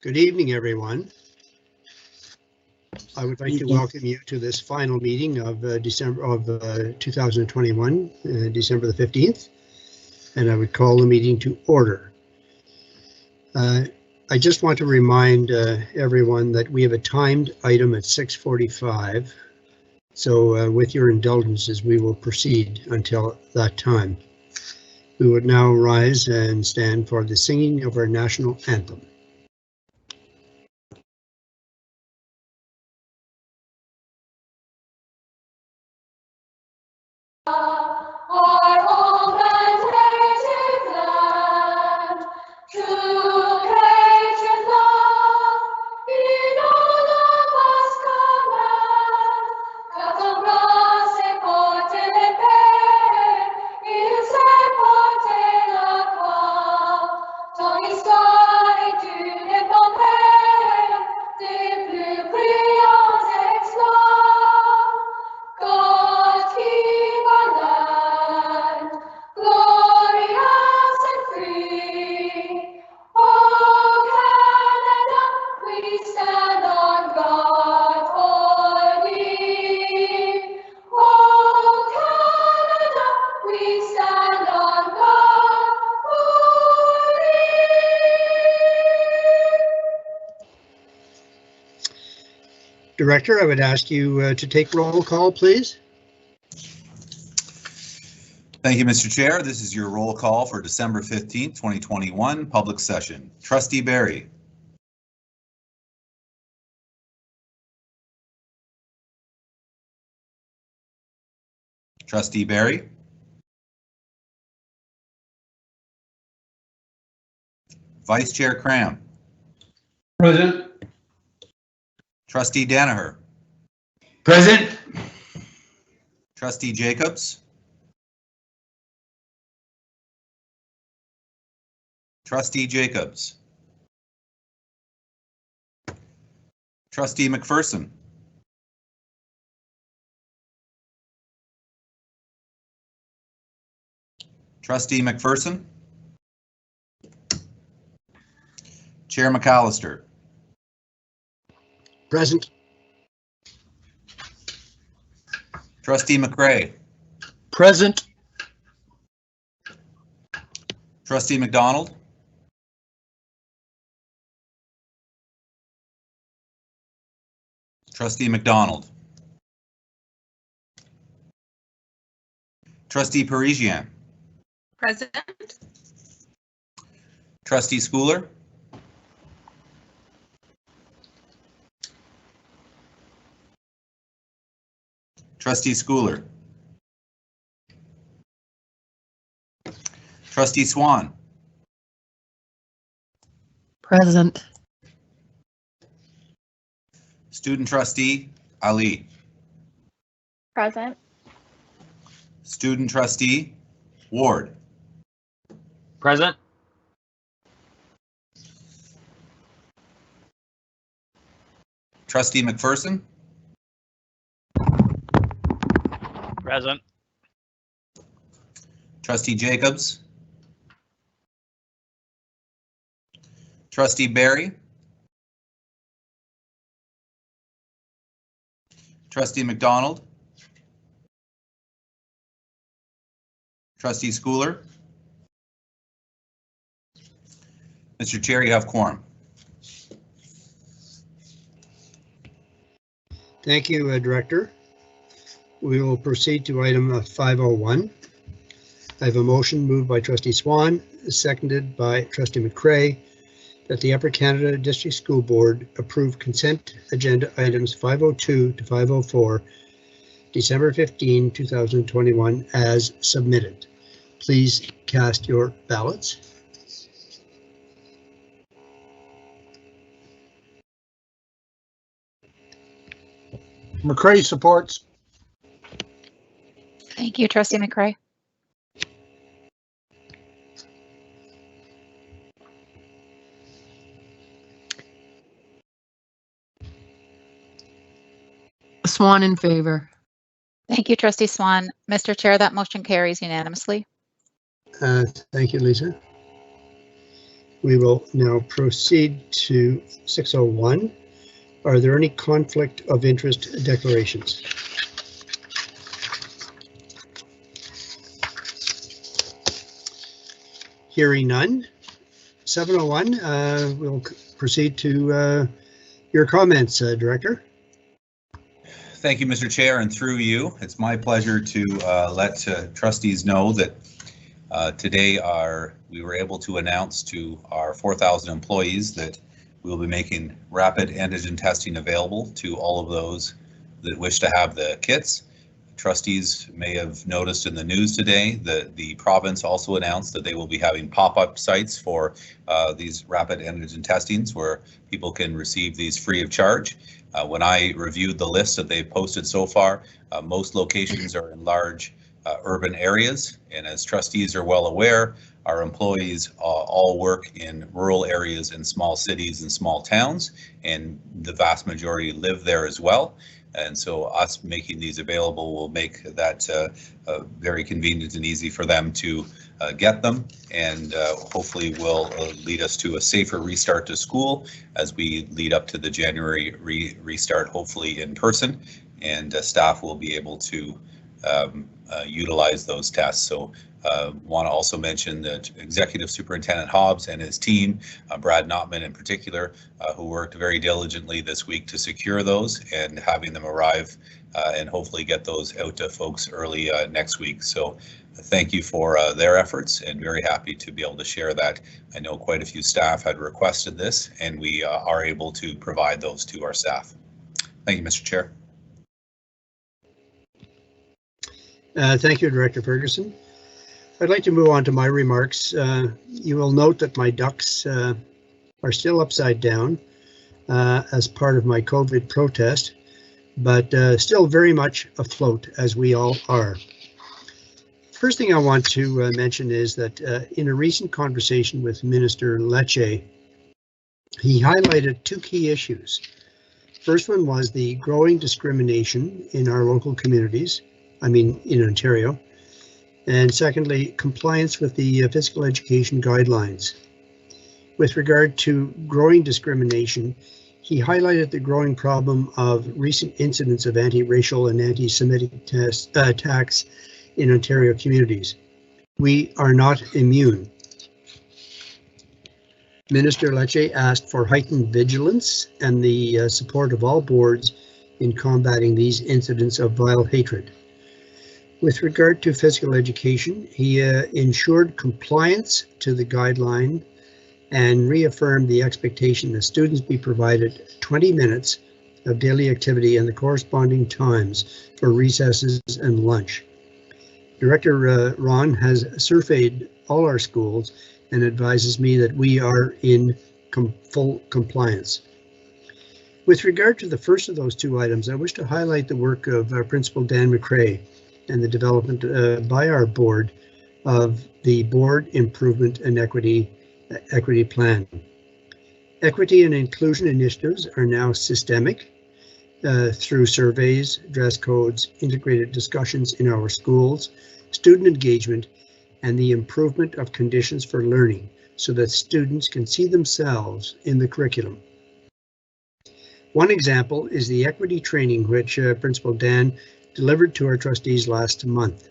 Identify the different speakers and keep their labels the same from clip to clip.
Speaker 1: Good evening, everyone. I would like to welcome you to this final meeting of December of 2021, December the 15th, and I would call the meeting to order. I just want to remind everyone that we have a timed item at 6:45, so with your indulgences, we will proceed until that time. We would now rise and stand for the singing of our national anthem. Director, I would ask you to take roll call, please.
Speaker 2: Thank you, Mr. Chair. This is your roll call for December 15th, 2021, public session. Trustee Barry. Trustee Barry. Vice Chair Cram.
Speaker 3: Present.
Speaker 2: Trustee Danaher.
Speaker 3: Present.
Speaker 2: Trustee Jacobs. Trustee Jacobs. Trustee McPherson. Trustee McPherson. Chair McAllister.
Speaker 1: Present.
Speaker 2: Trustee McRae.
Speaker 4: Present.
Speaker 2: Trustee McDonald. Trustee McDonald. Trustee Parisian.
Speaker 5: Present.
Speaker 2: Trustee Schooler. Trustee Schooler. Trustee Swan.
Speaker 4: Present.
Speaker 2: Student Trustee Ali.
Speaker 5: Present.
Speaker 2: Student Trustee Ward.
Speaker 3: Present.
Speaker 2: Trustee McPherson.
Speaker 3: Present.
Speaker 2: Trustee Jacobs. Trustee Barry. Trustee McDonald. Trustee Schooler. Mr. Chair, you have quorum.
Speaker 1: Thank you, Director. We will proceed to item 501. I have a motion moved by Trustee Swan, seconded by Trustee McCrae, that the Upper Canada District School Board approve consent agenda items 502 to 504, December 15, 2021, as submitted. Please cast your ballots.
Speaker 4: McCrae supports.
Speaker 5: Thank you, Trustee McCrae.
Speaker 4: Swan in favor.
Speaker 5: Thank you, Trustee Swan. Mr. Chair, that motion carries unanimously.
Speaker 1: Thank you, Lisa. We will now proceed to 601. Are there any conflict of interest declarations? Hearing none. 701, we'll proceed to your comments, Director.
Speaker 2: Thank you, Mr. Chair, and through you, it's my pleasure to let trustees know that today we were able to announce to our 4,000 employees that we will be making rapid antigen testing available to all of those that wish to have the kits. Trustees may have noticed in the news today that the province also announced that they will be having pop-up sites for these rapid antigen testings where people can receive these free of charge. When I reviewed the list that they've posted so far, most locations are in large urban areas, and as trustees are well aware, our employees all work in rural areas in small cities and small towns, and the vast majority live there as well. And so us making these available will make that very convenient and easy for them to get them, and hopefully will lead us to a safer restart to school as we lead up to the January restart, hopefully in person, and staff will be able to utilize those tests. So want to also mention that Executive Superintendent Hobbs and his team, Brad Notman in particular, who worked very diligently this week to secure those and having them arrive and hopefully get those out to folks early next week. So thank you for their efforts, and very happy to be able to share that. I know quite a few staff had requested this, and we are able to provide those to our staff. Thank you, Mr. Chair.
Speaker 1: Thank you, Director Ferguson. I'd like to move on to my remarks. You will note that my ducks are still upside down as part of my COVID protest, but still very much afloat, as we all are. First thing I want to mention is that in a recent conversation with Minister Lecce, he highlighted two key issues. First one was the growing discrimination in our local communities, in Ontario, and secondly, compliance with the physical education guidelines. With regard to growing discrimination, he highlighted the growing problem of recent incidents of anti-racial and anti-Semitic attacks in Ontario communities. We are not immune. Minister Lecce asked for heightened vigilance and the support of all boards in combating these incidents of vile hatred. With regard to physical education, he ensured compliance to the guideline and reaffirmed the expectation that students be provided 20 minutes of daily activity and the corresponding times for recesses and lunch. Director Ron has surveyed all our schools and advises me that we are in full compliance. With regard to the first of those two items, I wish to highlight the work of Principal Dan Mccreary and the development by our board of the Board Improvement and Equity Plan. Equity and inclusion initiatives are now systemic through surveys, dress codes, integrated discussions in our schools, student engagement, and the improvement of conditions for learning so that students can see themselves in the curriculum. One example is the equity training which Principal Dan delivered to our trustees last month.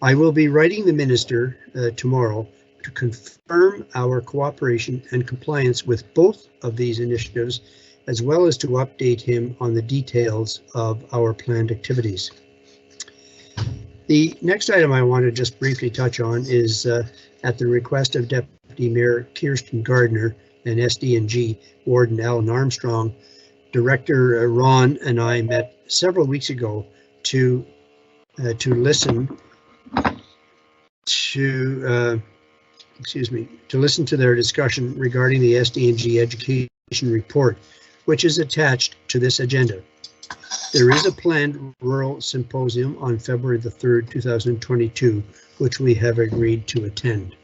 Speaker 1: I will be writing the minister tomorrow to confirm our cooperation and compliance with both of these initiatives, as well as to update him on the details of our planned activities. The next item I want to just briefly touch on is at the request of Deputy Mayor Kirsten Gardner and SD&G Warden Alan Armstrong, Director Ron and I met several weeks ago to listen to their discussion regarding the SD&G education report, which is attached to this agenda. There is a planned rural symposium on February the 3rd, 2022, which we have agreed to attend.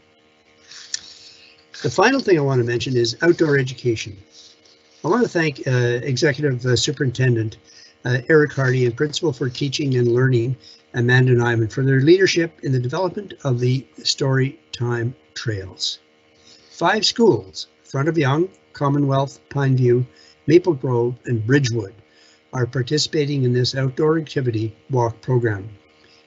Speaker 1: The final thing I want to mention is outdoor education. I want to thank Executive Superintendent Eric Hardy and Principal for Teaching and Learning, Amanda Nyman, for their leadership in the development of the Storytime Trails. 5 schools, Front of Young, Commonwealth, Pineview, Maple Grove, and Bridgewood, are participating in this outdoor activity walk program,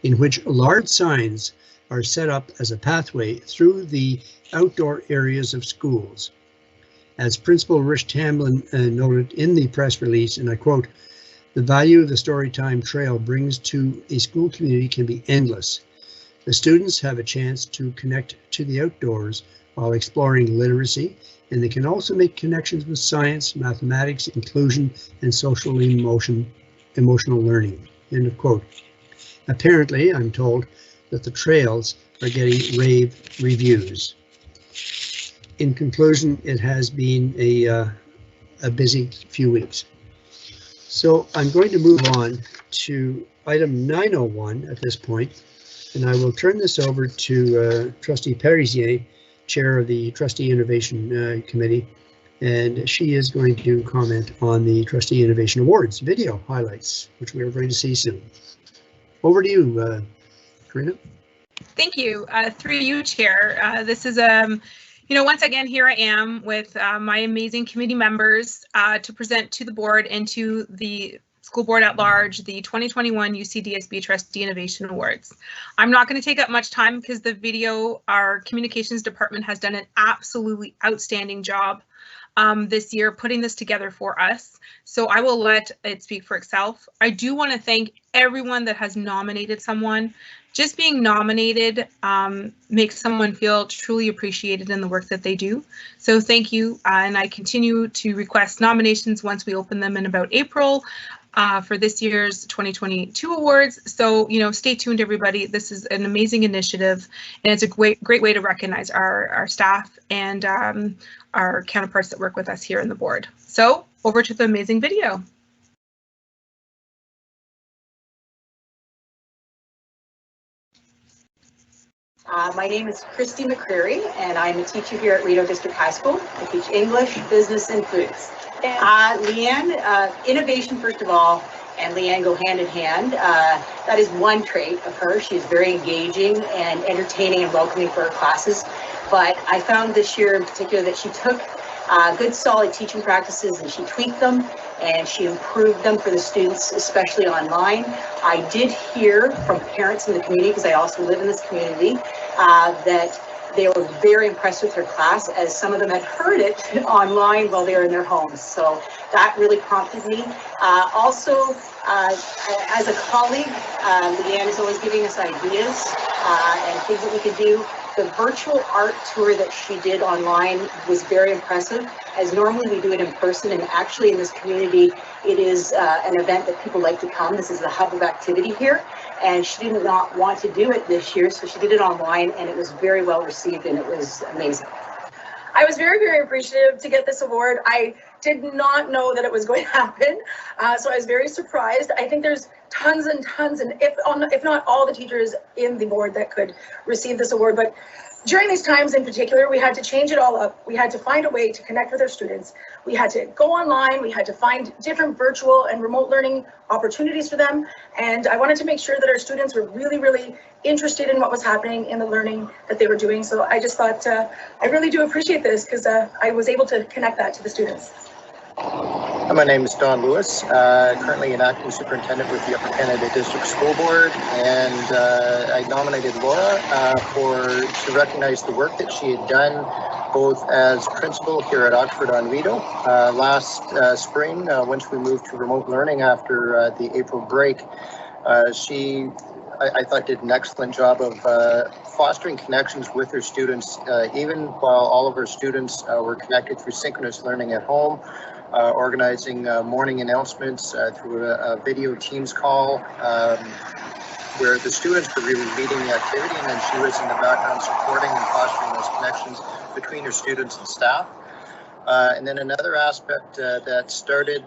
Speaker 1: in which large signs are set up as a pathway through the outdoor areas of schools. As Principal Rich Tamblin noted in the press release, and I quote, "The value of the Storytime Trail brings to a school community can be endless. The students have a chance to connect to the outdoors while exploring literacy, and they can also make connections with science, mathematics, inclusion, and social emotional learning." End of quote. Apparently, I'm told that the trails are getting rave reviews. In conclusion, it has been a busy few weeks. So I'm going to move on to item 901 at this point, and I will turn this over to Trustee Parisier, Chair of the Trustee Innovation Committee, and she is going to comment on the Trustee Innovation Awards video highlights, which we are going to see soon. Over to you, Karina.
Speaker 6: Thank you. Through you, Chair. This is once again, here I am with my amazing committee members to present to the board and to the school board at large the 2021 UCDSB Trustee Innovation Awards. I'm not going to take up much time because the video, our communications department has done an absolutely outstanding job this year putting this together for us. So I will let it speak for itself. I do want to thank everyone that has nominated someone. Just being nominated makes someone feel truly appreciated in the work that they do. So thank you, and I continue to request nominations once we open them in about April for this year's 2022 awards. So, stay tuned, everybody. This is an amazing initiative, and it's a great way to recognize our staff and our counterparts that work with us here in the board. So over to the amazing video.
Speaker 7: My name is Trustee McPherson, and I'm a teacher here at Rideau District High School. I teach English, business, and foods. Leanne, innovation first of all, and Leanne go hand in hand. That is one trait of her. She's very engaging and entertaining and welcoming for her classes. But I found this year in particular that she took good solid teaching practices and she tweaked them and she improved them for the students, especially online. I did hear from parents in the community, because I also live in this community, that they were very impressed with her class, as some of them had heard it online while they were in their homes. So that really prompted me. Also, as a colleague, Leanne is always giving us ideas and things that we could do. The virtual art tour that she did online was very impressive, as normally we do it in person, and actually in this community, it is an event that people like to come. This is the hub of activity here, and she did not want to do it this year, so she did it online, and it was very well received, and it was amazing.
Speaker 8: I was very, very appreciative to get this award. I did not know that it was going to happen, so I was very surprised. I think there's tons and tons, and if not all the teachers in the board that could receive this award, but during these times in particular, we had to change it all up. We had to find a way to connect with our students. We had to go online. We had to find different virtual and remote learning opportunities for them. And I wanted to make sure that our students were really, really interested in what was happening in the learning that they were doing. So I just thought, I really do appreciate this, because I was able to connect that to the students.
Speaker 9: My name is Don Lewis, currently an acting superintendent with the Upper Canada District School Board, and I nominated Laura to recognize the work that she had done both as principal here at Oxford on Rideau last spring, once we moved to remote learning after the April break. She, I thought, did an excellent job of fostering connections with her students, even while all of her students were connected through synchronous learning at home. Organizing morning announcements through a video Teams call where the students were really leading the activity, and then she was in the background supporting and fostering those connections between her students and staff. And then another aspect that started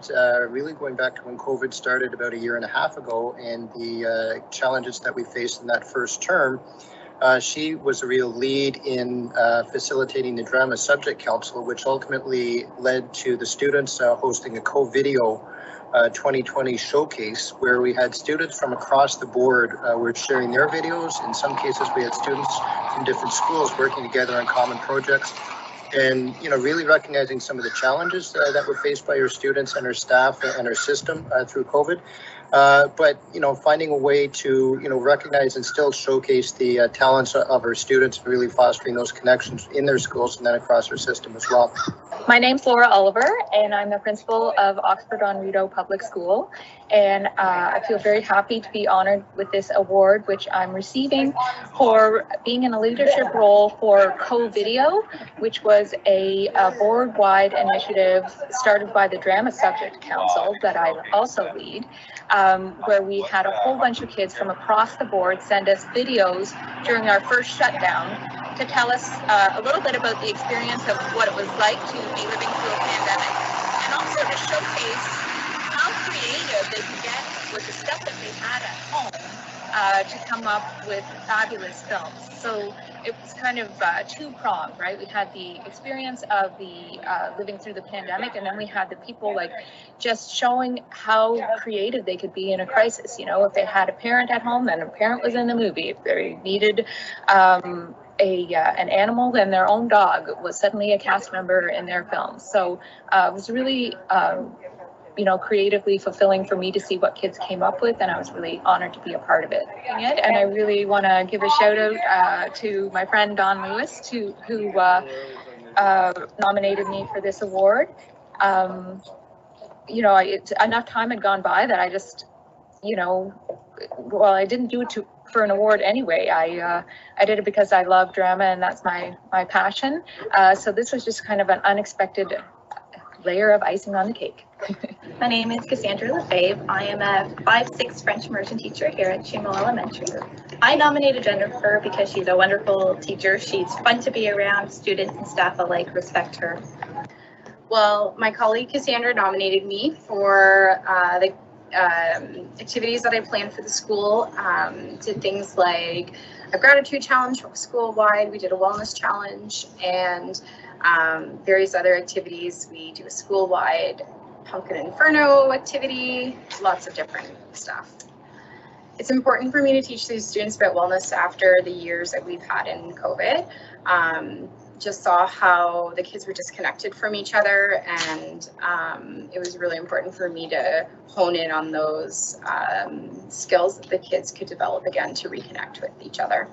Speaker 9: really going back to when COVID started about 1.5 years ago, and the challenges that we faced in that first term. She was a real lead in facilitating the Drama Subject Council, which ultimately led to the students hosting a co-video 2020 showcase, where we had students from across the board were sharing their videos. In some cases, we had students from different schools working together on common projects. and, really recognizing some of the challenges that were faced by our students and our staff and our system through COVID. But, finding a way to, recognize and still showcase the talents of our students, really fostering those connections in their schools and then across our system as well.
Speaker 10: My name's Laura Oliver, and I'm the principal of Oxford on Rideau Public School. And I feel very happy to be honored with this award, which I'm receiving for being in a leadership role for Co-Video, which was a board-wide initiative started by the Drama Subject Council that I also lead, where we had a whole bunch of kids from across the board send us videos during our first shutdown to tell us a little bit about the experience of what it was like to be living through a pandemic, and also to showcase how creative they could get with the stuff that they had at home to come up with fabulous films. So it was kind of two-pronged, right? We had the experience of the living through the pandemic, and then we had the people like just showing how creative they could be in a crisis. If they had a parent at home, then a parent was in the movie. If they needed an animal, then their own dog was suddenly a cast member in their film. So it was really creatively fulfilling for me to see what kids came up with, and I was really honored to be a part of it. And I really want to give a shout out to my friend Don Lewis, who nominated me for this award. Enough time had gone by that I just, I didn't do it for an award anyway. I did it because I love drama, and that's my passion. So this was just kind of an unexpected layer of icing on the cake.
Speaker 11: My name is Cassandra Lafave. I am a 5/6 French immersion teacher here at Chimo Elementary. I nominated Jennifer because she's a wonderful teacher. She's fun to be around. Students and staff alike respect her. Well, my colleague Cassandra nominated me for the activities that I planned for the school. Did things like a gratitude challenge school-wide. We did a wellness challenge, and various other activities. We do a school-wide Pumpkin Inferno activity, lots of different stuff. It's important for me to teach these students about wellness after the years that we've had in COVID. Just saw how the kids were disconnected from each other, and it was really important for me to hone in on those skills that the kids could develop again to reconnect with each other.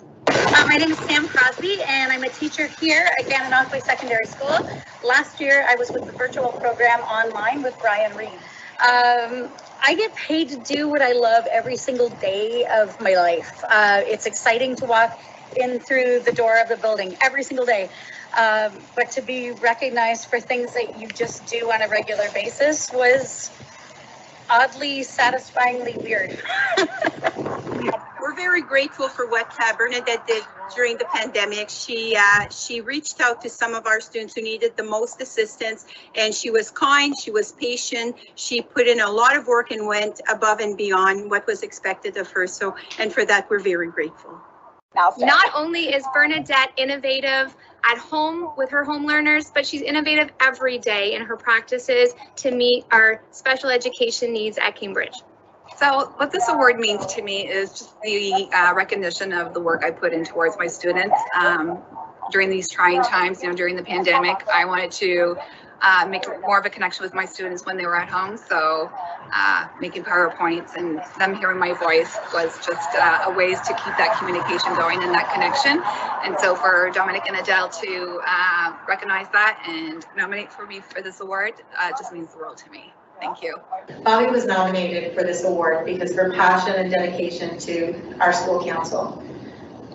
Speaker 12: My name is Sam Crosby, and I'm a teacher here at Gananoque Secondary School. Last year, I was with the virtual program online with Brian Reed. I get paid to do what I love every single day of my life. It's exciting to walk in through the door of the building every single day. But to be recognized for things that you just do on a regular basis was oddly, satisfyingly weird.
Speaker 13: We're very grateful for what Bernadette did during the pandemic. She reached out to some of our students who needed the most assistance, and she was kind, she was patient, she put in a lot of work and went above and beyond what was expected of her. So, and for that, we're very grateful.
Speaker 14: Not only is Bernadette innovative at home with her home learners, but she's innovative every day in her practices to meet our special education needs at Cambridge.
Speaker 15: So what this award means to me is just the recognition of the work I put in towards my students during these trying times. During the pandemic, I wanted to make more of a connection with my students when they were at home. So making PowerPoints and them hearing my voice was just a ways to keep that communication going and that connection. And so for Dominic and Adele to recognize that and nominate for me for this award just means the world to me. Thank you.
Speaker 7: Bobby was nominated for this award because of her passion and dedication to our school council.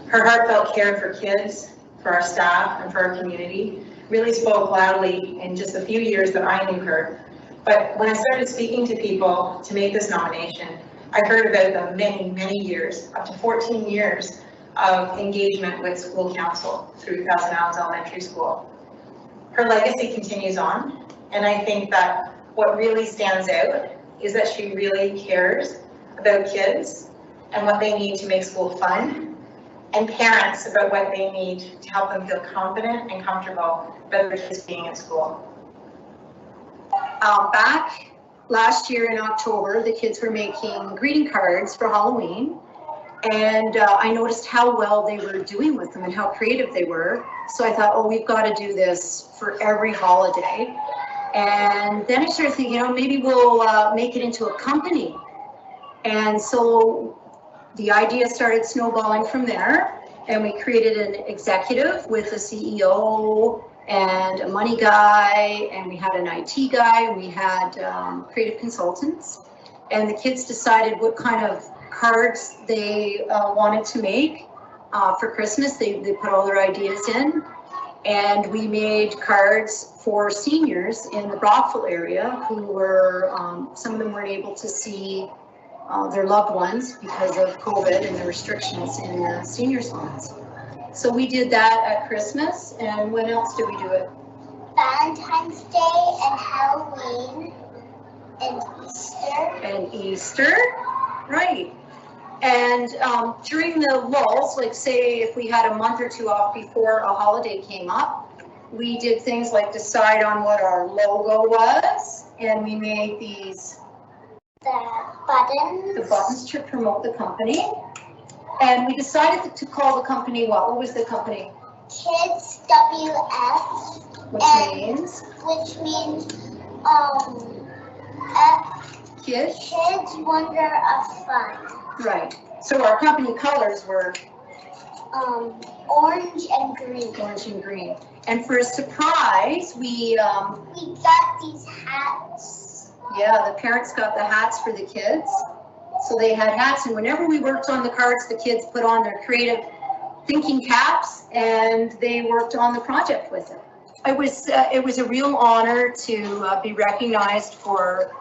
Speaker 7: Her heartfelt care for kids, for our staff, and for our community really spoke loudly in just a few years that I knew her. But when I started speaking to people to make this nomination, I heard about the many, many years, up to 14 years of engagement with school council through Thousand Islands Elementary School. Her legacy continues on, and I think that what really stands out is that she really cares about kids and what they need to make school fun, and parents about what they need to help them feel confident and comfortable about their kids being in school.
Speaker 16: Back last year in October, the kids were making greeting cards for Halloween,
Speaker 7: And I noticed how well they were doing with them and how creative they were. So I thought, oh, we've got to do this for every holiday. And then I started thinking, you know, maybe we'll make it into a company. And so the idea started snowballing from there. And we created an executive with a CEO and a money guy, and we had an IT guy, and we had creative consultants. And the kids decided what kind of cards they wanted to make for Christmas. They put all their ideas in, and we made cards for seniors in the Brockville area who were, some of them weren't able to see their loved ones because of COVID and the restrictions in the seniors' homes. So we did that at Christmas, and when else did we do it?
Speaker 16: Valentine's Day and Halloween and Easter.
Speaker 7: And Easter, right. And during the lulls, like say if we had a month or two off before a holiday came up, we did things like decide on what our logo was, and we made these
Speaker 16: The
Speaker 7: buttons to promote the company. And we decided to call the company what? What was the company?
Speaker 16: Kids WF.
Speaker 7: Which means
Speaker 16: Kids Wonder of Fun.
Speaker 7: Right. So our company colors were
Speaker 16: orange and green.
Speaker 7: Orange and green. And for a surprise, we
Speaker 16: got these hats.
Speaker 7: Yeah, the parents got the hats for the kids. So they had hats, and whenever we worked on the cards, the kids put on their creative thinking caps, and they worked on the project with it. It was a real honor to be recognized for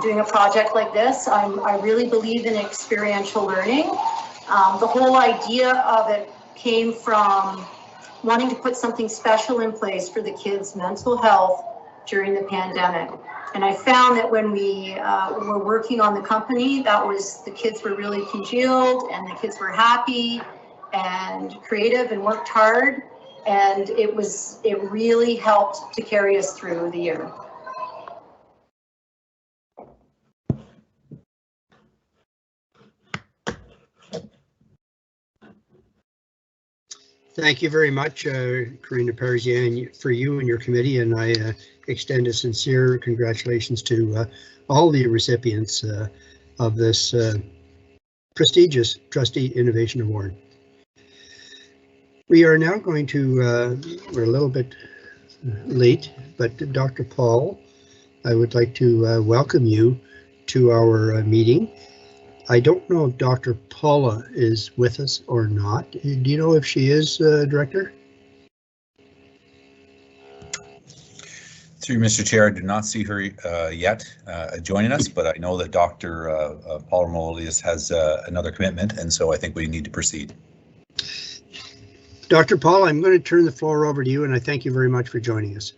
Speaker 7: doing a project like this. I really believe in experiential learning. The whole idea of it came from wanting to put something special in place for the kids' mental health during the pandemic. And I found that when we were working on the company, the kids were really congealed, and the kids were happy and creative and worked hard. And it really helped to carry us through the year.
Speaker 1: Thank you very much, Karina Parisian, for you and your committee, and I extend a sincere congratulations to all the recipients of this prestigious Trustee Innovation Award. We are now going to, we're a little bit late, but Dr. Paul, I would like to welcome you to our meeting. I don't know if Dr. Paula is with us or not. Do you know if she is, Director?
Speaker 2: Through Mr. Chair, I do not see her yet joining us, but I know that Dr. Paul Muller has another commitment, and so I think we need to proceed.
Speaker 1: Dr. Paul, I'm going to turn the floor over to you, and I thank you very much for joining us.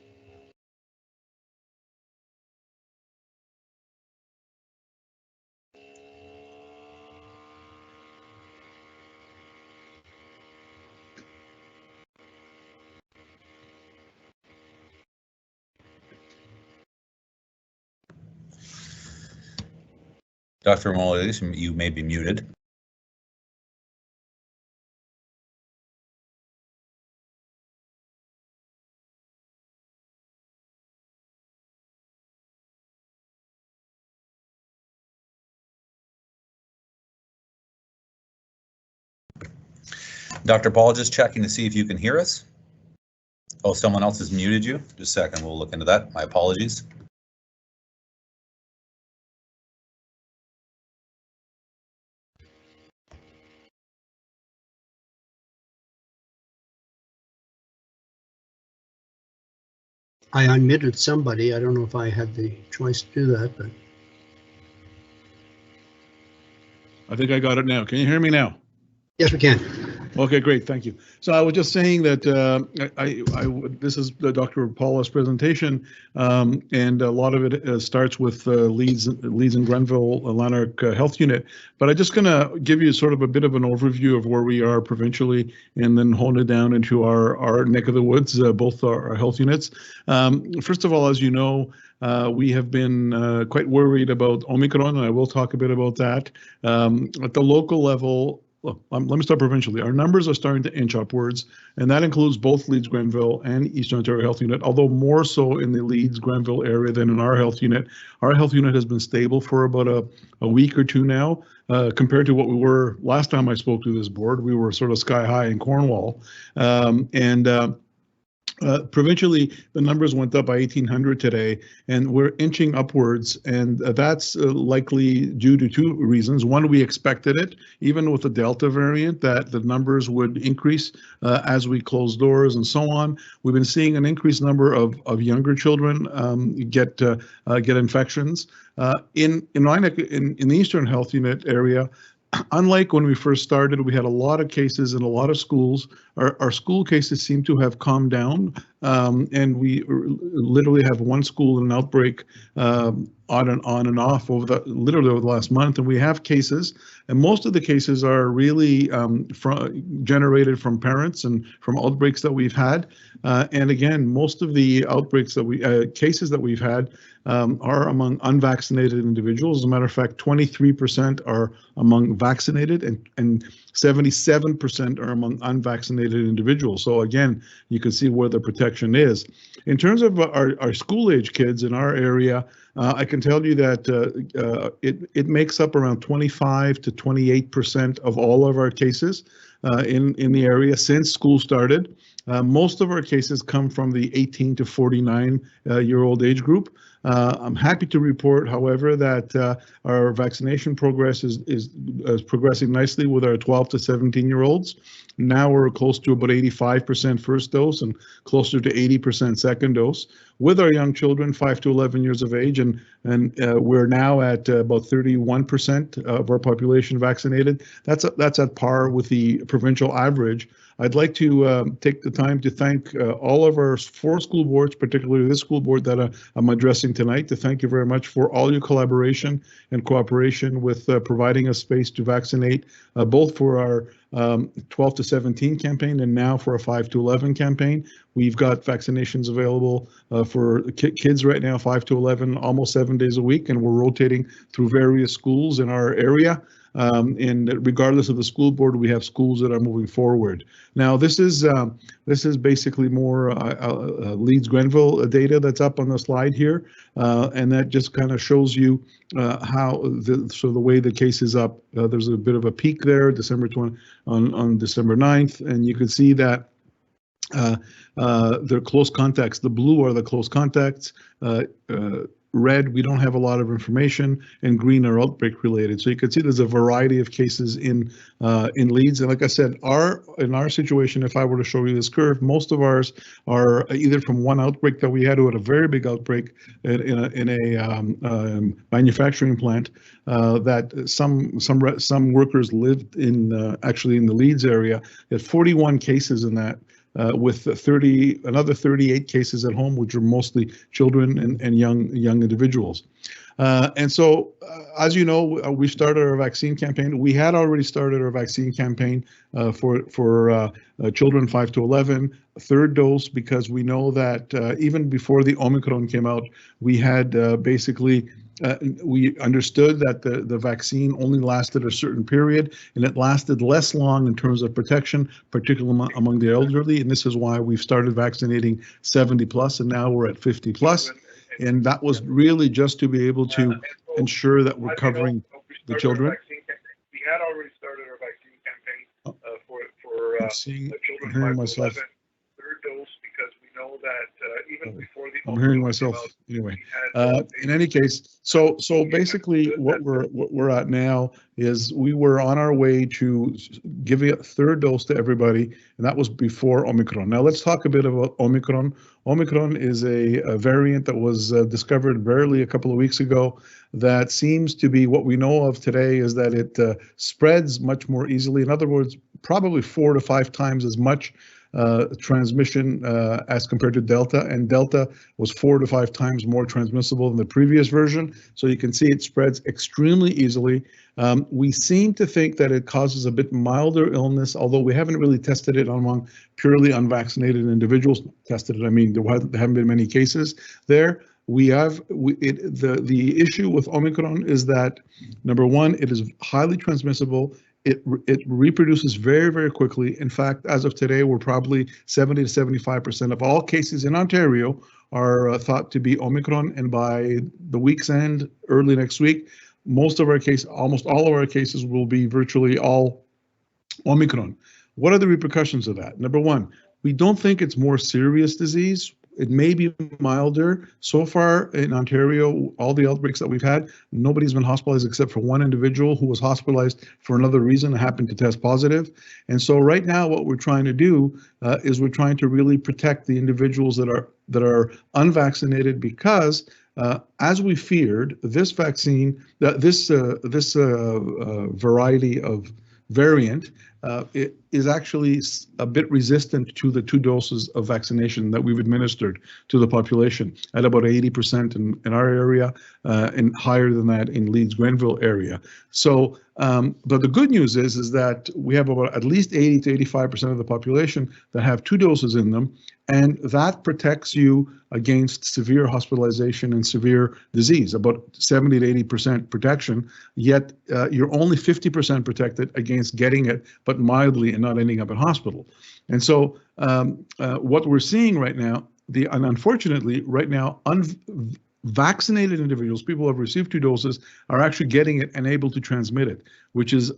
Speaker 2: Dr. Muller, you may be muted. Dr. Paul, just checking to see if you can hear us. Oh, someone else has muted you. Just a second, we'll look into that. My apologies.
Speaker 1: I unmuted somebody. I don't know if I had the choice to do that, but.
Speaker 17: I think I got it now. Can you hear me now?
Speaker 1: Yes, we can.
Speaker 17: Okay, great, thank you. So I was just saying that this is Dr. Paula's presentation, and a lot of it starts with Leeds and Grenville Lanark Health Unit. But I'm just going to give you sort of a bit of an overview of where we are provincially, and then hone it down into our neck of the woods, both our health units. First of all, as you know, we have been quite worried about Omicron, and I will talk a bit about that. At the local level, let me start provincially. Our numbers are starting to inch upwards, and that includes both Leeds Grenville and Eastern Ontario Health Unit, although more so in the Leeds Grenville area than in our health unit. Our health unit has been stable for about a week or two now, compared to what we were last time I spoke to this board. We were sort of sky high in Cornwall. Provincially, the numbers went up by 1,800 today, and we're inching upwards, and that's likely due to two reasons. One, we expected it, even with the Delta variant, that the numbers would increase as we close doors and so on. We've been seeing an increased number of younger children get infections. In the Eastern Health Unit area, unlike when we first started, we had a lot of cases in a lot of schools. Our school cases seem to have calmed down, and we literally have one school in an outbreak on and off literally over the last month, and we have cases, and most of the cases are really generated from parents and from outbreaks that we've had. And again, most of the outbreaks that cases that we've had are among unvaccinated individuals. As a matter of fact, 23% are among vaccinated, and 77% are among unvaccinated individuals. So again, you can see where the protection is. In terms of our school-age kids in our area, I can tell you that it makes up around 25 to 28% of all of our cases in the area since school started. Most of our cases come from the 18 to 49-year-old age group. I'm happy to report, however, that our vaccination progress is progressing nicely with our 12 to 17-year-olds. Now we're close to about 85% first dose and closer to 80% second dose. With our young children, 5 to 11 years of age, and we're now at about 31% of our population vaccinated. That's at par with the provincial average. I'd like to take the time to thank all of our 4 school boards, particularly this school board that I'm addressing tonight, to thank you very much for all your collaboration and cooperation with providing us space to vaccinate, both for our 12 to 17 campaign and now for a 5 to 11 campaign. We've got vaccinations available for kids right now, 5 to 11, almost 7 days a week, and we're rotating through various schools in our area. And regardless of the school board, we have schools that are moving forward. Now, this is basically more Leeds Grenville data that's up on the slide here, and that just kind of shows you how the way the case is up. There's a bit of a peak there, December 20 on December 9th, and you can see that they're close contacts. The blue are the close contacts. Red, we don't have a lot of information, and green are outbreak related. So you can see there's a variety of cases in Leeds. And like I said, in our situation, if I were to show you this curve, most of ours are either from one outbreak that we had, or a very big outbreak in a manufacturing plant that some workers lived in actually in the Leeds area. There's 41 cases in that. With another 38 cases at home, which are mostly children and young individuals. And so, as you know, we started our vaccine campaign. We had already started our vaccine campaign for children 5 to 11, third dose, because we know that even before the Omicron came out, we had we understood that the vaccine only lasted a certain period, and it lasted less long in terms of protection, particularly among the elderly. And this is why we've started vaccinating 70 plus, and now we're at 50 plus. And that was really just to be able to ensure that we're covering the children.
Speaker 18: We had already started our vaccine campaign for children 5 to 11, third dose, because we know that even before the
Speaker 17: I'm hearing myself anyway. In any case, so basically what we're at now is we were on our way to giving a third dose to everybody, and that was before Omicron. Now let's talk a bit about Omicron. Omicron is a variant that was discovered barely a couple of weeks ago that seems to be, what we know of today is that it spreads much more easily. In other words, probably 4 to 5 times as much transmission as compared to Delta, and Delta was 4 to 5 times more transmissible than the previous version. So you can see it spreads extremely easily. We seem to think that it causes a bit milder illness, although we haven't really tested it among purely unvaccinated individuals. Tested it, I mean, there haven't been many cases there. The issue with Omicron is that, number one, it is highly transmissible. It reproduces very, very quickly. In fact, as of today, we're probably 70 to 75% of all cases in Ontario are thought to be Omicron, and by the week's end, early next week, almost all of our cases will be virtually all Omicron. What are the repercussions of that? Number one, we don't think it's more serious disease. It may be milder. So far in Ontario, all the outbreaks that we've had, nobody's been hospitalized except for one individual who was hospitalized for another reason and happened to test positive. And so right now what we're trying to do is we're trying to really protect the individuals that are unvaccinated, because as we feared, this vaccine, this variety of variant, it is actually a bit resistant to the 2 doses of vaccination that we've administered to the population, at about 80% in our area, and higher than that in Leeds-Grenville area. So, but the good news is that we have about at least 80 to 85% of the population that have 2 doses in them, and that protects you against severe hospitalization and severe disease, about 70 to 80% protection, yet you're only 50% protected against getting it, but mildly, and not ending up in hospital. And so what we're seeing right now, and unfortunately right now, vaccinated individuals, people who have received 2 doses, are actually getting it and able to transmit it, which is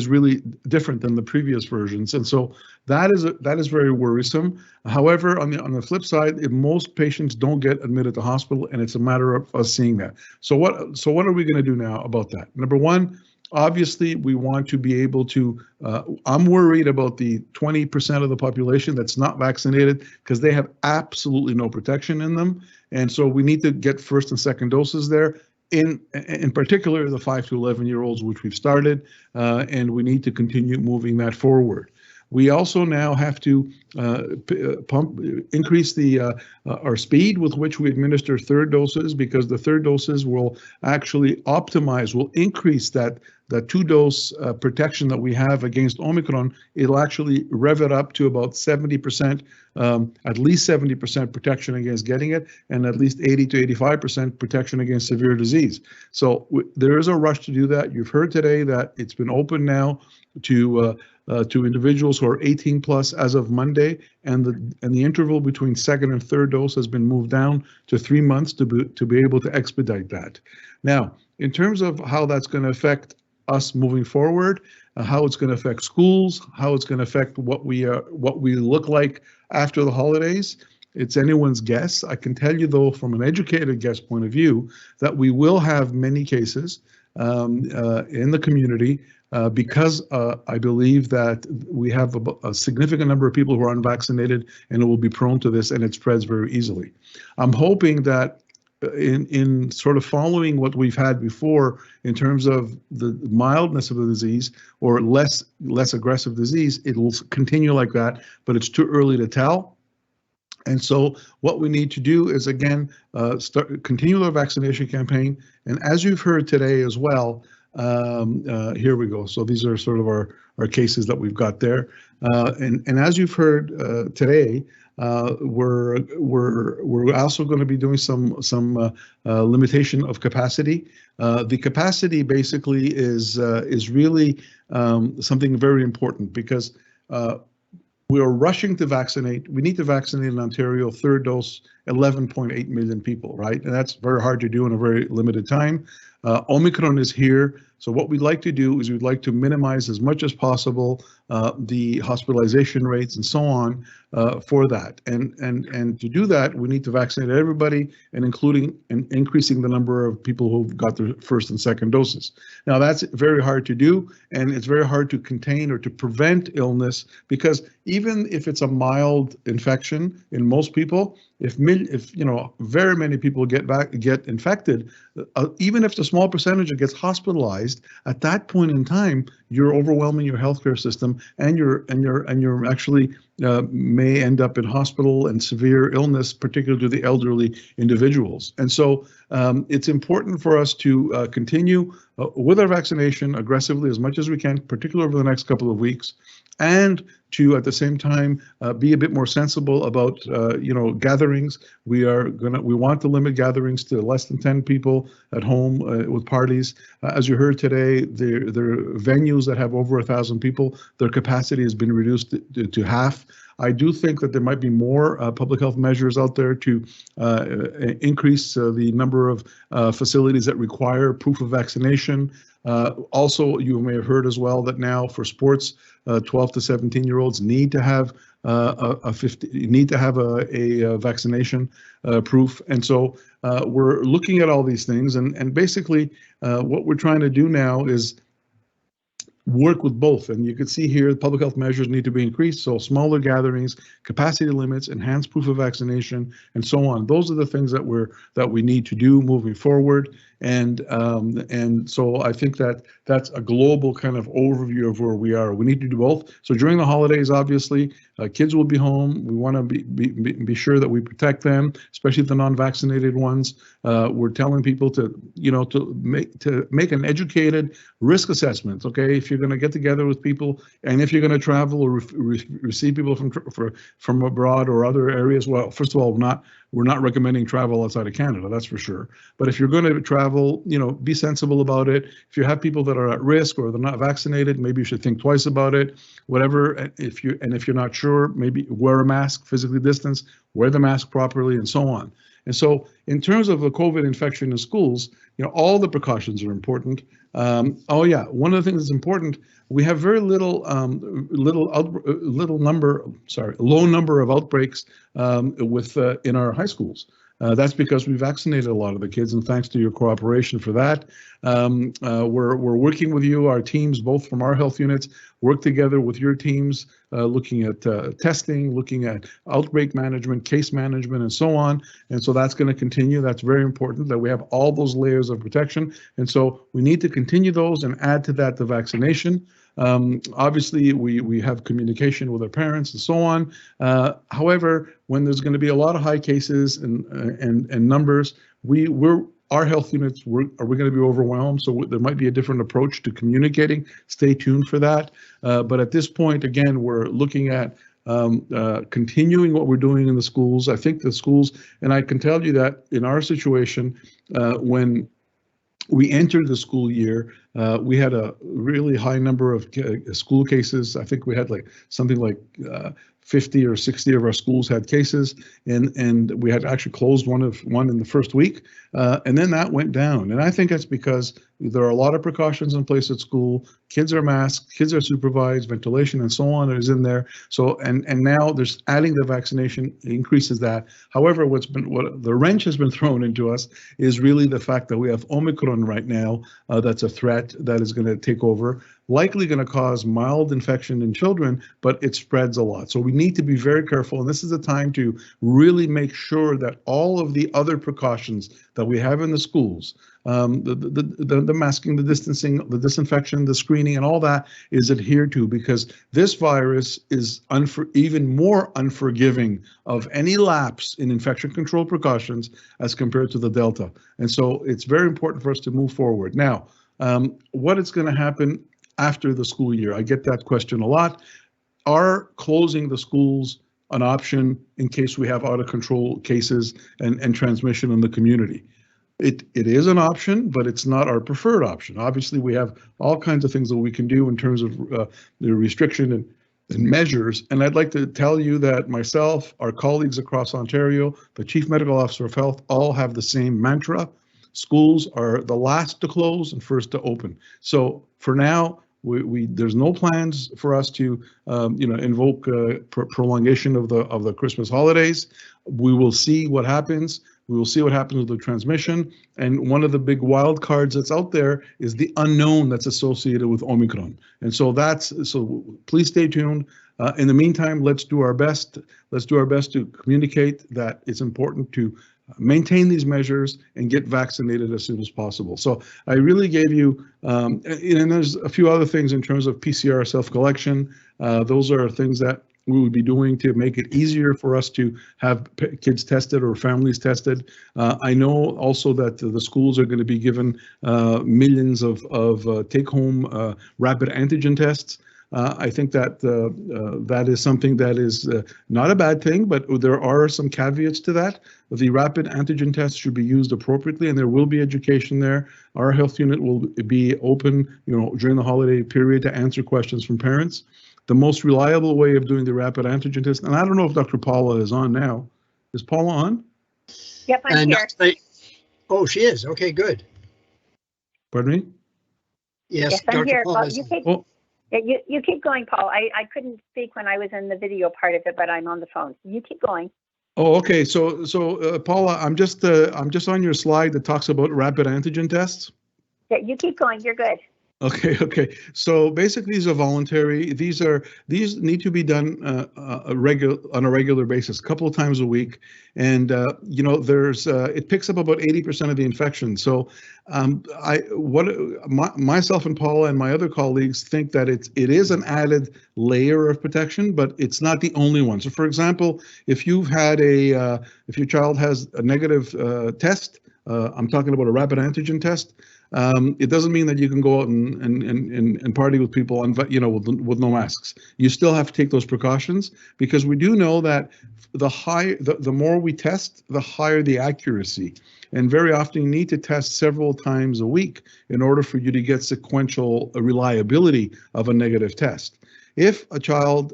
Speaker 17: really different than the previous versions. And so that is very worrisome. However, on the flip side, if most patients don't get admitted to hospital, and it's a matter of us seeing that. So what are we going to do now about that? Number one, obviously, we want to be able to, I'm worried about the 20% of the population that's not vaccinated, because they have absolutely no protection in them. And so we need to get first and second doses there, in particular the 5 to 11-year-olds, which we've started, and we need to continue moving that forward. We also now have to increase our speed with which we administer third doses, because the third doses will actually will increase that 2-dose protection that we have against Omicron. It'll actually rev it up to about 70%, at least 70% protection against getting it, and at least 80 to 85% protection against severe disease. So there is a rush to do that. You've heard today that it's been open now to individuals who are 18 plus as of Monday, and the interval between second and third dose has been moved down to 3 months to be able to expedite that. Now, in terms of how that's going to affect us moving forward, how it's going to affect schools, how it's going to affect what we look like after the holidays, it's anyone's guess. I can tell you, though, from an educated guess point of view, that we will have many cases in the community, because I believe that we have a significant number of people who are unvaccinated and will be prone to this, and it spreads very easily. I'm hoping that in sort of following what we've had before in terms of the mildness of the disease, or less aggressive disease, it will continue like that, but it's too early to tell. And so what we need to do is, again, continue our vaccination campaign. And as you've heard today as well, here we go. So these are sort of our cases that we've got there. And as you've heard today, we're also going to be doing some limitation of capacity. The capacity basically is really something very important, because we are rushing to vaccinate. We need to vaccinate in Ontario, third dose, 11.8 million people, right? And that's very hard to do in a very limited time. Omicron is here. So what we'd like to do is we'd like to minimize as much as possible the hospitalization rates and so on for that. And to do that, we need to vaccinate everybody, and increasing the number of people who've got their first and second doses. Now that's very hard to do, and it's very hard to contain or to prevent illness, because even if it's a mild infection in most people, if very many people get infected, even if the small percentage gets hospitalized, at that point in time, you're overwhelming your healthcare system, and you're actually may end up in hospital and severe illness, particularly to the elderly individuals. And so it's important for us to continue with our vaccination aggressively as much as we can, particularly over the next couple of weeks, and to at the same time be a bit more sensible about gatherings. We want to limit gatherings to less than 10 people at home with parties. As you heard today, there are venues that have over 1,000 people. Their capacity has been reduced to half. I do think that there might be more public health measures out there to increase the number of facilities that require proof of vaccination. Also, you may have heard as well that now for sports, 12 to 17-year-olds need to have a vaccination proof. And so we're looking at all these things, and basically what we're trying to do now is work with both. And you can see here, the public health measures need to be increased. So smaller gatherings, capacity limits, enhanced proof of vaccination, and so on. Those are the things that we need to do moving forward. And so I think that that's a global kind of overview of where we are. We need to do both. So during the holidays, obviously, kids will be home. We want to be sure that we protect them, especially the non-vaccinated ones. We're telling people to make an educated risk assessment. Okay, if you're going to get together with people, and if you're going to travel or receive people from abroad or other areas, well, first of all, we're not recommending travel outside of Canada, that's for sure. But if you're going to travel, be sensible about it. If you have people that are at risk or they're not vaccinated, maybe you should think twice about it. Whatever. If you're not sure, maybe wear a mask, physically distance, wear the mask properly, and so on. And so, in terms of a COVID infection in schools, all the precautions are important. One of the things that's important, we have very low number of outbreaks in our high schools. That's because we vaccinated a lot of the kids, and thanks to your cooperation for that. We're working with you, our teams, both from our health units, work together with your teams, looking at testing, looking at outbreak management, case management, and so on. And so that's going to continue. That's very important that we have all those layers of protection. And so we need to continue those and add to that the vaccination. Obviously, we have communication with our parents and so on. However, when there's going to be a lot of high cases and numbers, our health units, are we going to be overwhelmed? So there might be a different approach to communicating. Stay tuned for that. But at this point, again, we're looking at continuing what we're doing in the schools. I think the schools, and I can tell you that in our situation, when we entered the school year, we had a really high number of school cases. I think we had something like 50 or 60 of our schools had cases, and we had actually closed one in the first week, and then that went down. And I think that's because there are a lot of precautions in place at school. Kids are masked, kids are supervised, ventilation and so on is in there. So and now there's adding the vaccination increases that. However, what the wrench has been thrown into us is really the fact that we have Omicron right now. That's a threat that is going to take over, likely going to cause mild infection in children, but it spreads a lot. So we need to be very careful, and this is the time to really make sure that all of the other precautions that we have in the schools, the masking, the distancing, the disinfection, the screening, and all that is adhered to, because this virus is even more unforgiving of any lapse in infection control precautions as compared to the Delta. And so it's very important for us to move forward. Now, what is going to happen after the school year? I get that question a lot. Are closing the schools an option in case we have out of control cases and transmission in the community? It is an option, but it's not our preferred option. Obviously, we have all kinds of things that we can do in terms of the restriction and measures. And I'd like to tell you that myself, our colleagues across Ontario, the Chief Medical Officer of Health, all have the same mantra. Schools are the last to close and first to open. So for now, there's no plans for us to invoke prolongation of the Christmas holidays. We will see what happens. We will see what happens with the transmission. And one of the big wild cards that's out there is the unknown that's associated with Omicron. And so please stay tuned. In the meantime, let's do our best. Let's do our best to communicate that it's important to maintain these measures and get vaccinated as soon as possible. So I really gave you, and there's a few other things in terms of PCR self-collection. Those are things that we would be doing to make it easier for us to have kids tested or families tested. I know also that the schools are going to be given millions of take-home rapid antigen tests. I think that that is something that is not a bad thing, but there are some caveats to that. The rapid antigen tests should be used appropriately, and there will be education there. Our health unit will be open, during the holiday period to answer questions from parents. The most reliable way of doing the rapid antigen test, and I don't know if Dr. Paula is on now. Is Paula on?
Speaker 12: Yep, I'm here.
Speaker 1: Oh, she is. Okay, good.
Speaker 17: Pardon me?
Speaker 1: Yes,
Speaker 12: I'm
Speaker 1: Dr.
Speaker 12: here.
Speaker 1: Paula.
Speaker 12: Well, you keep going, Paul. I couldn't speak when I was in the video part of it, but I'm on the phone. You keep going.
Speaker 17: Oh, okay. So Paula, I'm just on your slide that talks about rapid antigen tests.
Speaker 12: Yeah, you keep going. You're good.
Speaker 17: Okay. So basically, these are voluntary. These need to be done on a regular basis, a couple of times a week, and there's it picks up about 80% of the infection. So myself and Paula and my other colleagues think that it is an added layer of protection, but it's not the only one. So, for example, if you've had if your child has a negative test, I'm talking about a rapid antigen test. It doesn't mean that you can go out and party with people with no masks. You still have to take those precautions, because we do know that the more we test, the higher the accuracy. And very often you need to test several times a week in order for you to get sequential reliability of a negative test. If a child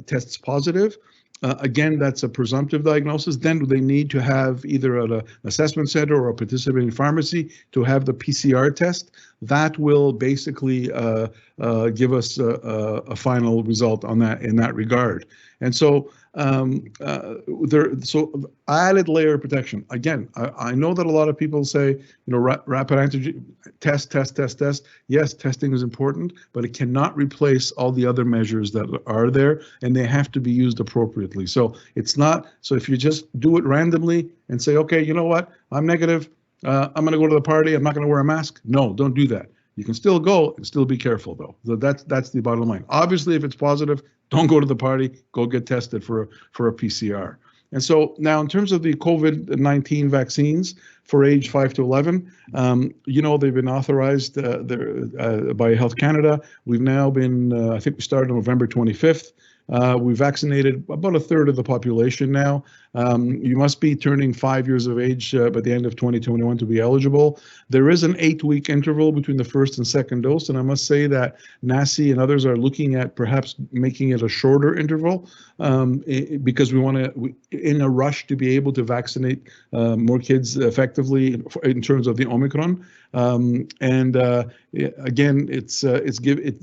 Speaker 17: tests positive, again, that's a presumptive diagnosis. Then they need to have either an assessment center or a participating pharmacy to have the PCR test. That will basically give us a final result on that in that regard. And so added layer of protection. Again, I know that a lot of people say, rapid antigen test. Yes, testing is important, but it cannot replace all the other measures that are there, and they have to be used appropriately. So it's not, so if you just do it randomly and say, okay, you know what, I'm negative, I'm going to go to the party, I'm not going to wear a mask. No, don't do that. You can still go and still be careful, though. So that's the bottom line. Obviously, if it's positive, don't go to the party. Go get tested for a PCR. And so now, in terms of the COVID-19 vaccines for age 5 to 11, they've been authorized by Health Canada. We've now been, I think we started on November 25th. We vaccinated about a third of the population now. You must be turning 5 years of age by the end of 2021 to be eligible. There is an 8-week interval between the first and second dose, and I must say that NACI and others are looking at perhaps making it a shorter interval because we want to, in a rush, to be able to vaccinate more kids effectively in terms of the Omicron. Again,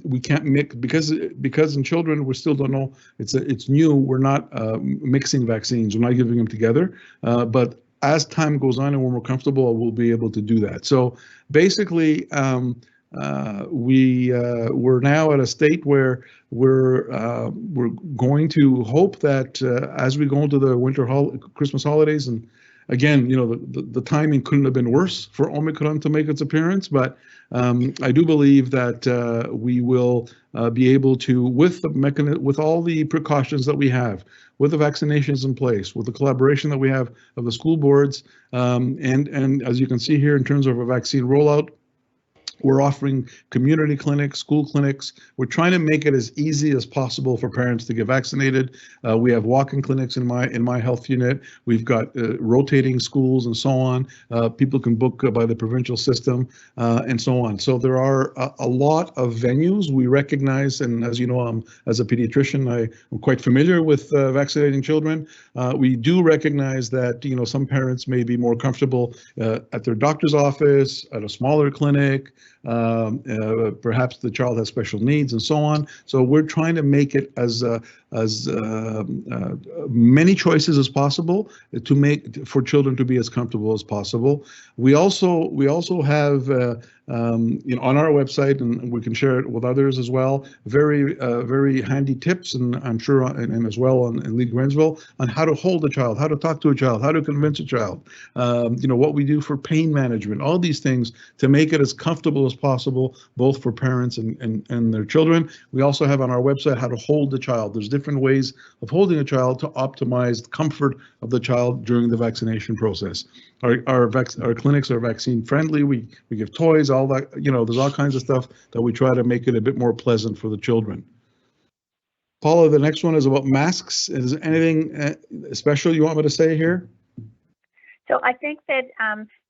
Speaker 17: we can't mix because in children we still don't know, it's new. We're not mixing vaccines. We're not giving them together. But as time goes on and when we're comfortable, we'll be able to do that. So basically, we're now at a state where we're going to hope that as we go into the Christmas holidays, and again, the timing couldn't have been worse for Omicron to make its appearance, but I do believe that we will be able to, with all the precautions that we have, with the vaccinations in place, with the collaboration that we have of the school boards, and as you can see here in terms of a vaccine rollout, we're offering community clinics, school clinics. We're trying to make it as easy as possible for parents to get vaccinated. We have walk-in clinics in my health unit. We've got rotating schools and so on. People can book by the provincial system and so on. So there are a lot of venues we recognize, and as you know, as a pediatrician, I'm quite familiar with vaccinating children. We do recognize that some parents may be more comfortable at their doctor's office, at a smaller clinic, perhaps the child has special needs and so on. So we're trying to make it as many choices as possible to make for children to be as comfortable as possible. We also have on our website, and we can share it with others as well, very handy tips, and I'm sure and as well in Lead Grenville on how to hold a child, how to talk to a child, how to convince a child, what we do for pain management, all these things to make it as comfortable as possible, both for parents and their children. We also have on our website how to hold the child. There's different ways of holding a child to optimize the comfort of the child during the vaccination process. Our clinics are vaccine friendly. We give toys, all that, there's all kinds of stuff that we try to make it a bit more pleasant for the children. Paula, the next one is about masks. Is there anything special you want me to say here?
Speaker 19: So I think that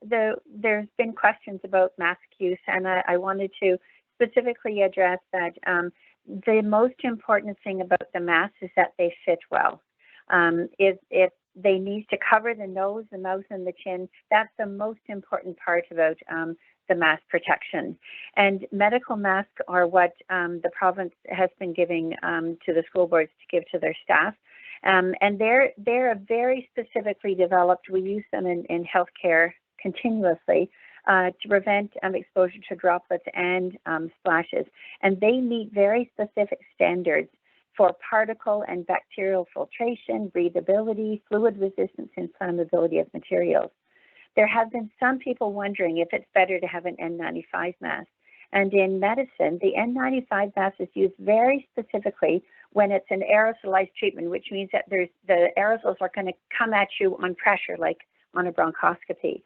Speaker 19: there's been questions about mask use, and I wanted to specifically address that the most important thing about the masks is that they fit well. If they need to cover the nose, the mouth, and the chin, that's the most important part about the mask protection. And medical masks are what the province has been giving to the school boards to give to their staff. And they're very specifically developed. We use them in healthcare continuously to prevent exposure to droplets and splashes. And they meet very specific standards for particle and bacterial filtration, breathability, fluid resistance, and flammability of materials. There have been some people wondering if it's better to have an N95 mask. And in medicine, the N95 mask is used very specifically when it's an aerosolized treatment, which means that the aerosols are going to come at you on pressure, like on a bronchoscopy.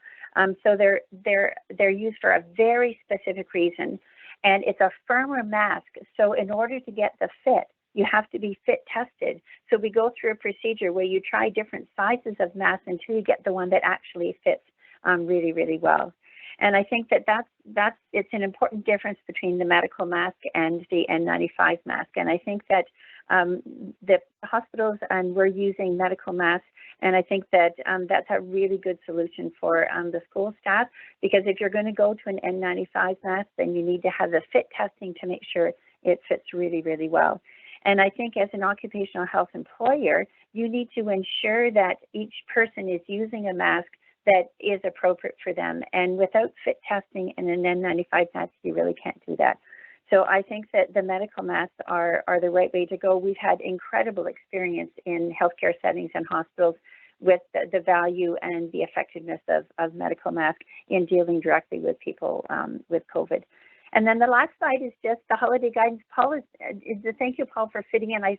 Speaker 19: So they're used for a very specific reason, and it's a firmer mask. So in order to get the fit, you have to be fit tested. So we go through a procedure where you try different sizes of masks until you get the one that actually fits really, really well. And I think it's an important difference between the medical mask and the N95 mask. And I think that the hospitals and we're using medical masks, and I think that that's a really good solution for the school staff, because if you're going to go to an N95 mask, then you need to have the fit testing to make sure it fits really, really well. And I think as an occupational health employer, you need to ensure that each person is using a mask that is appropriate for them. And without fit testing and an N95 mask, you really can't do that. So I think that the medical masks are the right way to go. We've had incredible experience in healthcare settings and hospitals with the value and the effectiveness of medical masks in dealing directly with people with COVID. And then the last slide is just the holiday guidance. Paul, thank you, Paul, for fitting in. I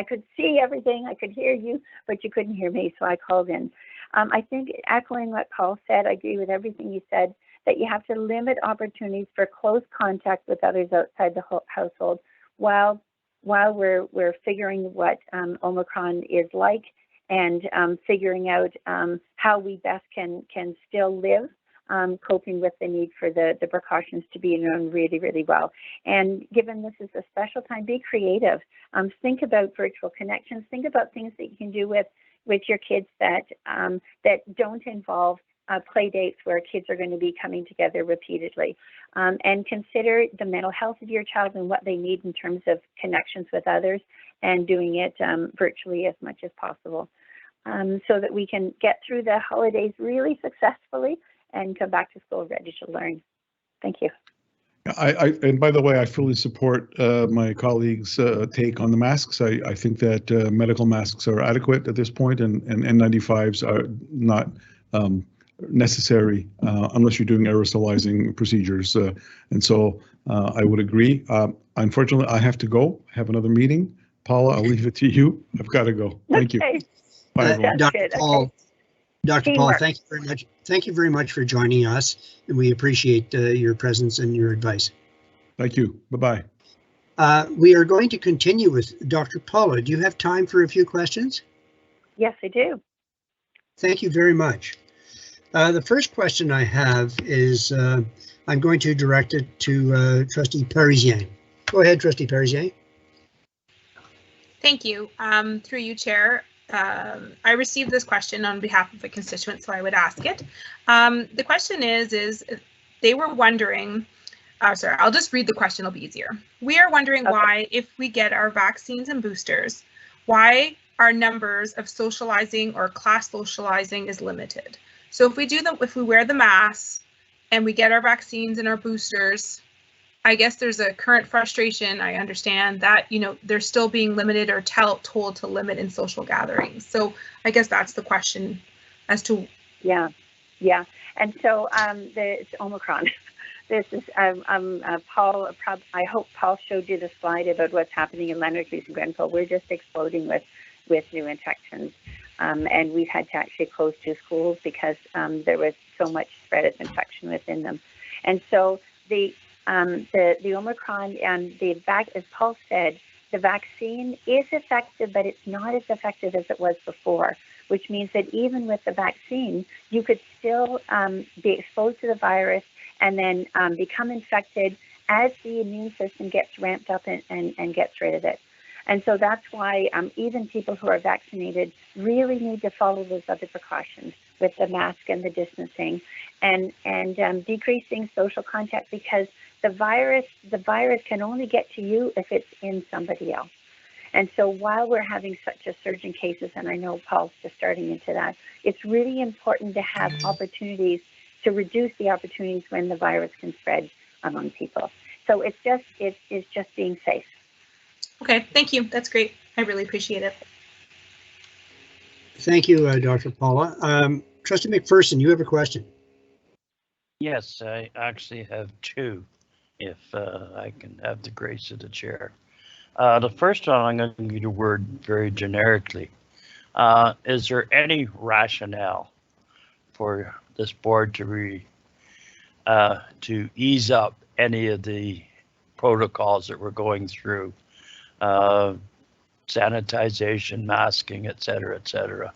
Speaker 19: could see everything, I could hear you, but you couldn't hear me, so I called in. I think echoing what Paul said, I agree with everything you said, that you have to limit opportunities for close contact with others outside the household while we're figuring what Omicron is like and figuring out how we best can still live. Coping with the need for the precautions to be known really, really well. And given this is a special time, be creative. Think about virtual connections. Think about things that you can do with your kids that don't involve play dates where kids are going to be coming together repeatedly. And consider the mental health of your child and what they need in terms of connections with others, and doing it virtually as much as possible, so that we can get through the holidays really successfully and come back to school ready to learn. Thank you.
Speaker 17: And by the way, I fully support my colleagues' take on the masks. I think that medical masks are adequate at this point, and N95s are not necessary unless you're doing aerosolizing procedures. And so I would agree. Unfortunately, I have to go. I have another meeting. Paula, I'll leave it to you. I've got to go. Thank you. Bye, everyone.
Speaker 1: Dr. Paul.
Speaker 19: Okay.
Speaker 1: Dr. Paul, thank you very much. Thank you very much for joining us, and we appreciate your presence and your advice.
Speaker 17: Thank you. Bye-bye.
Speaker 1: We are going to continue with Dr. Paula. Do you have time for a few questions?
Speaker 19: Yes, I do.
Speaker 1: Thank you very much. The first question I have is I'm going to direct it to Trustee Parisien. Go ahead, Trustee Parisien.
Speaker 6: Thank you. Through you, Chair. I received this question on behalf of a constituent, so I would ask it. The question is they were wondering sorry, I'll just read the question, it'll be easier. We are wondering why, if we get our vaccines and boosters, why our numbers of socializing or class socializing is limited. So if we wear the masks and we get our vaccines and our boosters, I guess there's a current frustration, I understand, that, you know, they're still being limited or told to limit in social gatherings. So I guess that's the question as to.
Speaker 19: Yeah. And so it's Omicron. This is Paul. I hope Paul showed you the slide about what's happening in Leonard, Greece, and Grenfell. We're just exploding with new infections, and we've had to actually close 2 schools because there was so much spread of infection within them. And so the Omicron and as Paul said, the vaccine is effective, but it's not as effective as it was before, which means that even with the vaccine, you could still be exposed to the virus and then become infected as the immune system gets ramped up and gets rid of it. And so that's why even people who are vaccinated really need to follow those other precautions with the mask and the distancing and decreasing social contact, because the virus can only get to you if it's in somebody else. And so while we're having such a surge in cases, and I know Paul's just starting into that, it's really important to have opportunities to reduce the opportunities when the virus can spread among people. So it's just being safe.
Speaker 6: Okay, thank you. That's great. I really appreciate it.
Speaker 1: Thank you, Dr. Paula. Trustee McPherson, you have a question.
Speaker 20: Yes, I actually have 2, if I can have the grace of the chair. The first one, I'm going to give you the word very generically. Is there any rationale for this board to ease up any of the protocols that we're going through? Sanitization, masking, et cetera, et cetera.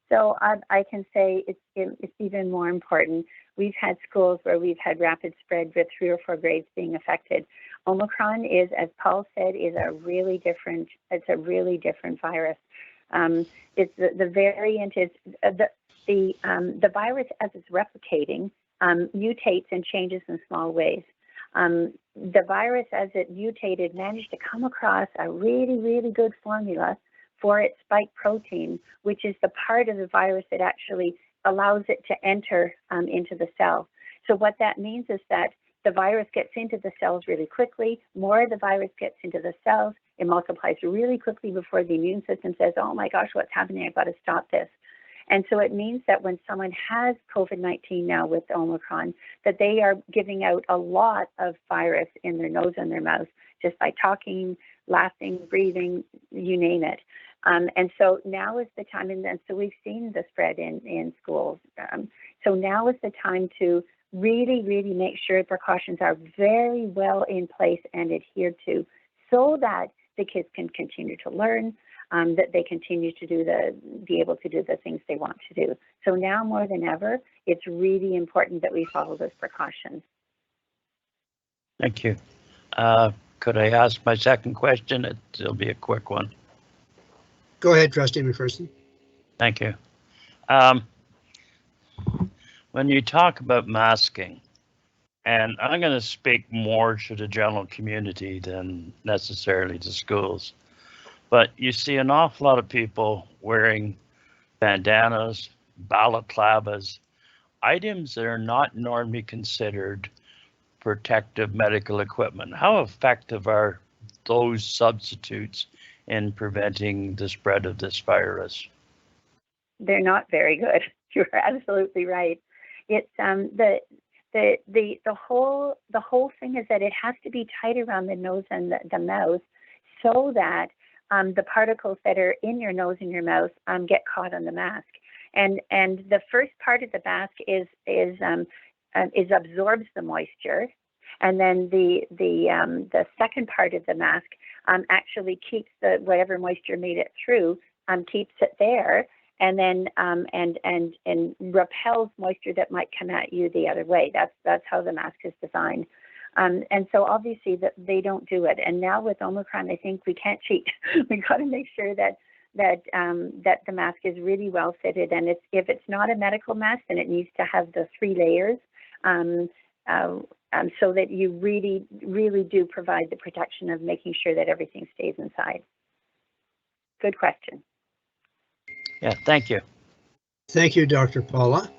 Speaker 19: So I can say it's even more important. We've had schools where we've had rapid spread with 3 or 4 grades being affected. Omicron is, as Paul said, is a really different virus. It's the variant is the virus as it's replicating mutates and changes in small ways. The virus, as it mutated, managed to come across a really, really good formula for its spike protein, which is the part of the virus that actually allows it to enter into the cell. So what that means is that the virus gets into the cells really quickly. More of the virus gets into the cells. It multiplies really quickly before the immune system says, oh my gosh, what's happening? I've got to stop this. And so it means that when someone has COVID-19 now with Omicron, that they are giving out a lot of virus in their nose and their mouth just by talking, laughing, breathing, you name it. And so now is the time, and so we've seen the spread in schools. So now is the time to really, really make sure precautions are very well in place and adhered to, so that the kids can continue to learn, that they continue to be able to do the things they want to do. So now more than ever, it's really important that we follow those precautions.
Speaker 20: Thank you. Could I ask my second question? It'll be a quick one.
Speaker 1: Go ahead, Trustee McPherson.
Speaker 20: Thank you. When you talk about masking, and I'm going to speak more to the general community than necessarily to schools, but you see an awful lot of people wearing bandanas, balaclavas, items that are not normally considered protective medical equipment. How effective are those substitutes in preventing the spread of this virus?
Speaker 19: They're not very good. You're absolutely right. It's the whole thing is that it has to be tight around the nose and the mouth, so that the particles that are in your nose and your mouth get caught on the mask. And the first part of the mask is absorbs the moisture, and then the second part of the mask actually keeps whatever moisture made it through, keeps it there, and then and repels moisture that might come at you the other way. That's how the mask is designed. And so obviously that they don't do it. And now with Omicron, I think we can't cheat. We've got to make sure that the mask is really well fitted. And if it's not a medical mask, then it needs to have the 3 layers so that you really do provide the protection of making sure that everything stays inside. Good question.
Speaker 20: Yeah, thank you.
Speaker 1: Thank you, Dr. Paula.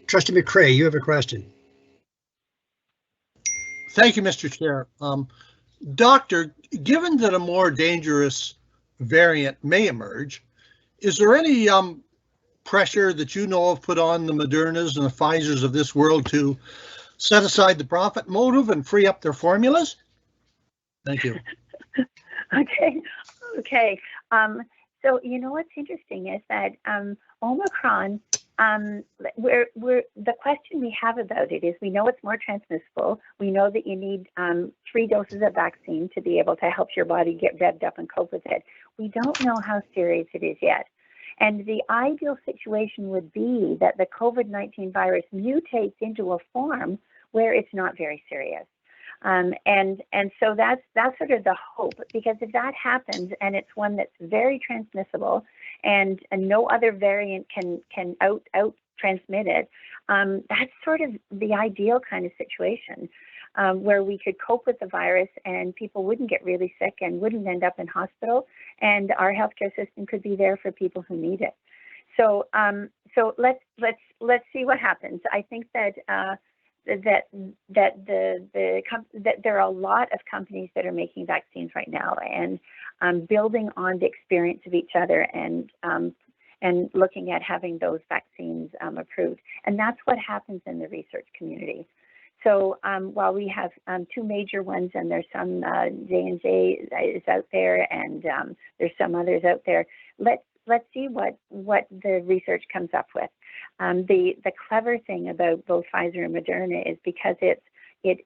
Speaker 1: Trustee McCray, you have a question.
Speaker 4: Thank you, Mr. Chair. Doctor, given that a more dangerous variant may emerge, is there any pressure that you know of put on the Modernas and the Pfizers of this world to set aside the profit motive and free up their formulas? Thank you.
Speaker 19: Okay. So you know what's interesting is that Omicron, the question we have about it is we know it's more transmissible. We know that you need 3 doses of vaccine to be able to help your body get revved up and cope with it. We don't know how serious it is yet. And the ideal situation would be that the COVID-19 virus mutates into a form where it's not very serious. And so that's sort of the hope, because if that happens and it's one that's very transmissible and no other variant can out transmit it, that's sort of the ideal kind of situation where we could cope with the virus and people wouldn't get really sick and wouldn't end up in hospital, and our healthcare system could be there for people who need it. So let's see what happens. I think that that there are a lot of companies that are making vaccines right now and building on the experience of each other and looking at having those vaccines approved. And that's what happens in the research community. So while we have 2 major ones, and there's some J&J is out there, and there's some others out there, let's see what the research comes up with. The clever thing about both Pfizer and Moderna is because it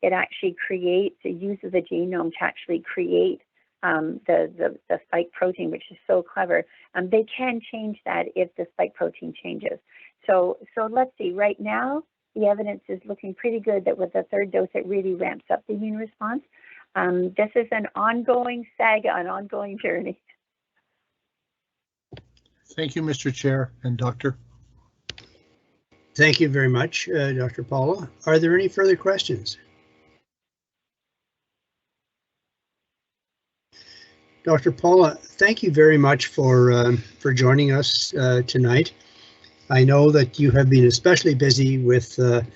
Speaker 19: actually creates, it uses the genome to actually create the spike protein, which is so clever. They can change that if the spike protein changes. So let's see. Right now, the evidence is looking pretty good that with the 3rd dose, it really ramps up the immune response. This is an ongoing saga, an ongoing journey.
Speaker 4: Thank you, Mr. Chair and Doctor.
Speaker 1: Thank you very much, Dr. Paula. Are there any further questions? Dr. Paula, thank you very much for joining us tonight. I know that you have been especially busy with the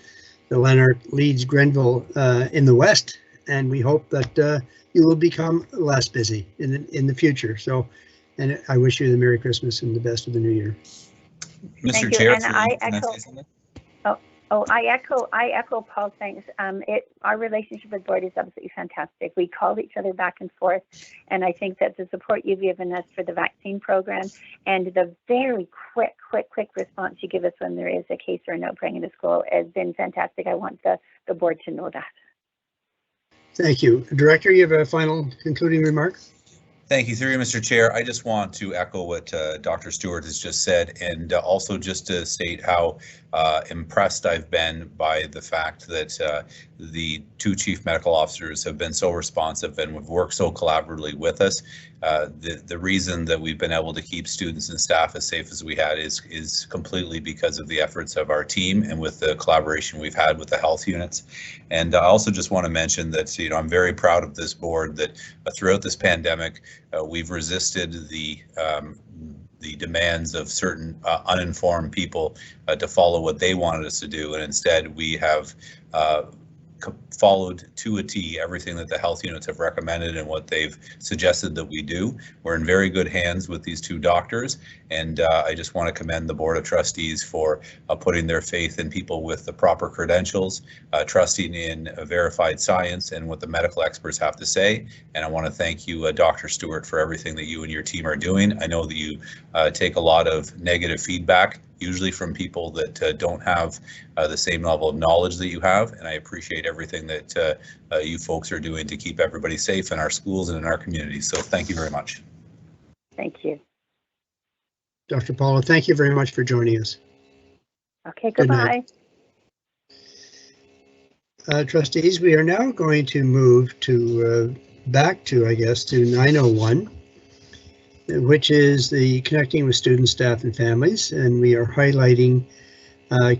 Speaker 1: Lanark, Leeds, Grenville in the West, and we hope that you will become less busy in the future. So, and I wish you the Merry Christmas and the best of the New Year.
Speaker 2: Mr. Chair,
Speaker 19: and I echo Paul's thanks. Our relationship with board is absolutely fantastic. We call each other back and forth, and I think that the support you've given us for the vaccine program and the very quick response you give us when there is a case or an outbreak in the school has been fantastic. I want the board to know that.
Speaker 1: Thank you. Director, you have a final concluding remark?
Speaker 2: Thank you, through you, Mr. Chair. I just want to echo what Dr. Stewart has just said, and also just to state how impressed I've been by the fact that the 2 chief medical officers have been so responsive and have worked so collaboratively with us. The reason that we've been able to keep students and staff as safe as we had is completely because of the efforts of our team and with the collaboration we've had with the health units. And I also just want to mention that, I'm very proud of this board that throughout this pandemic, we've resisted the demands of certain uninformed people to follow what they wanted us to do, and instead we have followed to a T everything that the health units have recommended and what they've suggested that we do. We're in very good hands with these 2 doctors, and I just want to commend the Board of Trustees for putting their faith in people with the proper credentials, trusting in verified science and what the medical experts have to say. And I want to thank you, Dr. Stewart, for everything that you and your team are doing. I know that you take a lot of negative feedback, usually from people that don't have the same level of knowledge that you have, and I appreciate everything that you folks are doing to keep everybody safe in our schools and in our communities. So thank you very much.
Speaker 19: Thank you.
Speaker 1: Dr. Paula, thank you very much for joining us.
Speaker 19: Okay, goodbye.
Speaker 1: Trustees, we are now going to move to back to 901. Which is the Connecting with Students, Staff and Families, and we are highlighting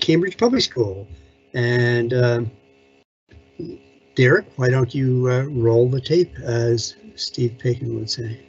Speaker 1: Cambridge Public School. And Derek, why don't you roll the tape, as Steve Paikin would say.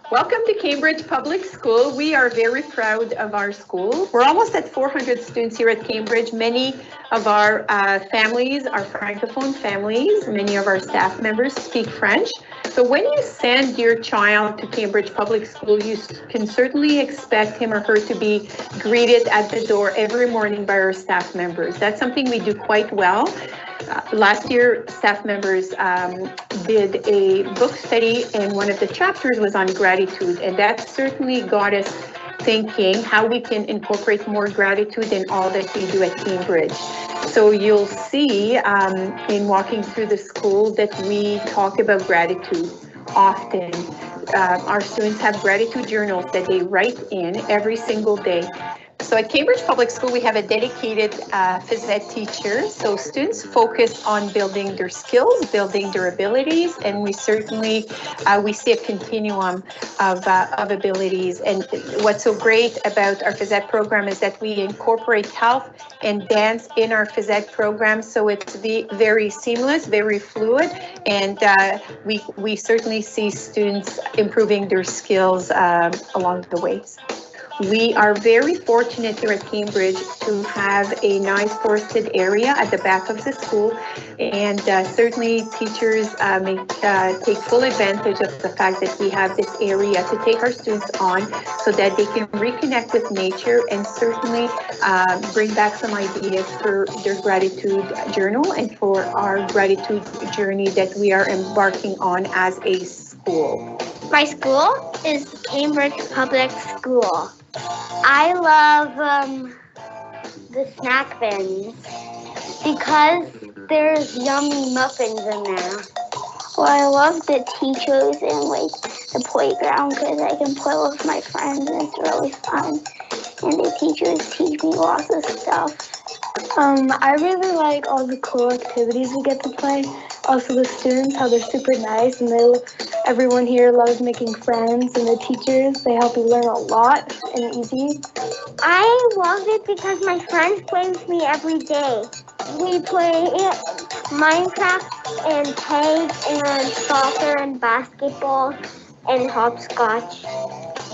Speaker 21: Welcome to Cambridge Public School. We are very proud of our school. We're almost at 400 students here at Cambridge. Many of our families are Francophone families. Many of our staff members speak French. So when you send your child to Cambridge Public School, you can certainly expect him or her to be greeted at the door every morning by our staff members. That's something we do quite well. Last year, staff members did a book study, and one of the chapters was on gratitude, and that certainly got us thinking how we can incorporate more gratitude in all that we do at Cambridge. So you'll see in walking through the school that we talk about gratitude often. Our students have gratitude journals that they write in every single day. So at Cambridge Public School, we have a dedicated phys ed teacher. So students focus on building their skills, building their abilities, and we certainly, we see a continuum of abilities. And what's so great about our phys ed program is that we incorporate health and dance in our phys ed program. So it's very seamless, very fluid, and we certainly see students improving their skills along the way. We are very fortunate here at Cambridge to have a nice forested area at the back of the school, and certainly teachers take full advantage of the fact that we have this area to take our students on so that they can reconnect with nature and certainly bring back some ideas for their gratitude journal and for our gratitude journey that we are embarking on as a school.
Speaker 16: My school is Cambridge Public School. I love the snack bins because there's yummy muffins in there. Well, I love the teachers and like the playground because I can play with my friends and it's really fun. And the teachers teach me lots of stuff. I really like all the cool activities we get to play. Also the students, how they're super nice and everyone here loves making friends, and the teachers, they help you learn a lot and easy. I love it because my friends play with me every day. We play Minecraft and tag and soccer and basketball and hopscotch.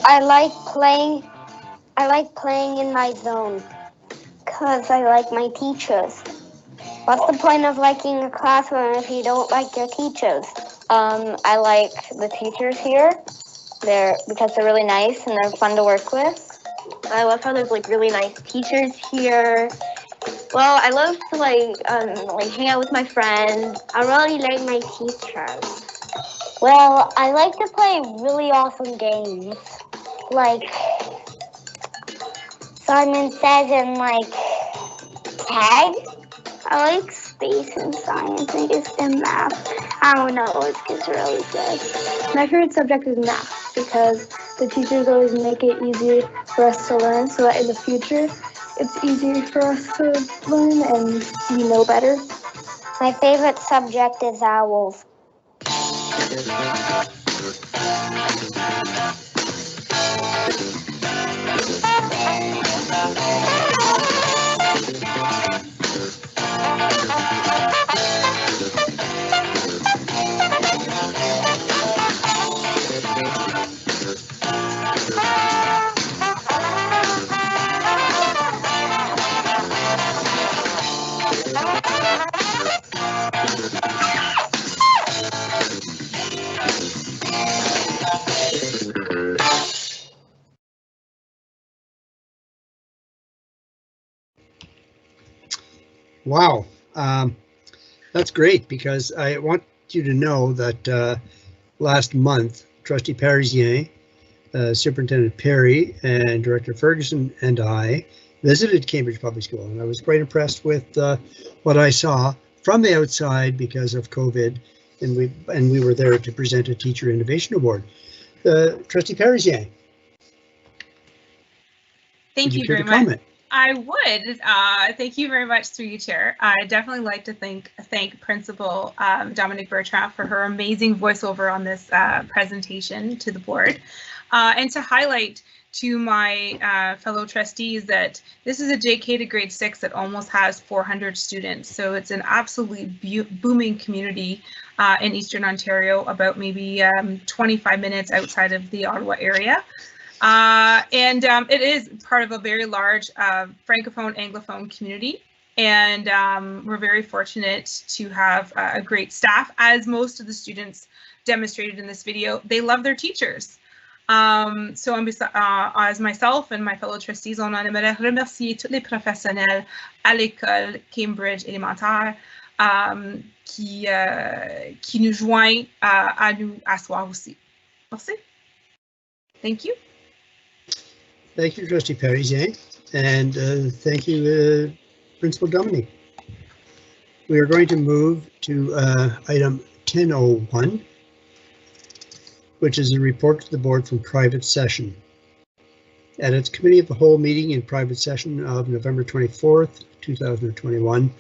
Speaker 16: I like playing in my zone because I like my teachers. What's the point of liking a classroom if you don't like your teachers? I like the teachers here. Because they're really nice and they're fun to work with. I love how there's like really nice teachers here. Well, I love to like hang out with my friends. I really like my teachers. Well, I like to play really awesome games like Simon Says and like tag. I like space and science and math. I don't know, it's just really good. My favorite subject is math because the teachers always make it easy for us to learn so that in the future it's easier for us to learn and we know better. My favorite subject is owls.
Speaker 1: Wow, that's great, because I want you to know that last month, Trustee Parisien, Superintendent Perry, and Director Ferguson and I visited Cambridge Public School, and I was quite impressed with what I saw from the outside because of COVID, and we were there to present a Teacher Innovation Award. Trustee Parisien.
Speaker 6: Thank you very much. I would. Thank you very much, through you, Chair. I'd definitely like to thank Principal Dominique Bertrand for her amazing voiceover on this presentation to the board, and to highlight to my fellow trustees that this is a JK to grade 6 that almost has 400 students. So it's an absolutely booming community in Eastern Ontario, about maybe 25 minutes outside of the Ottawa area. And it is part of a very large Francophone, Anglophone community. And we're very fortunate to have a great staff. As most of the students demonstrated in this video, they love their teachers. So as myself and my fellow trustees, on aimerait remercier tous les professionnels à l'école Cambridge élémentaire qui nous joignent à nous asseoir aussi. Merci. Thank you.
Speaker 1: Thank you, Trustee Parizien, and thank you, Principal Dominique. We are going to move to item 1001, which is a report to the board from private session. At its Committee of the Whole meeting in private session of November 24th, 2021,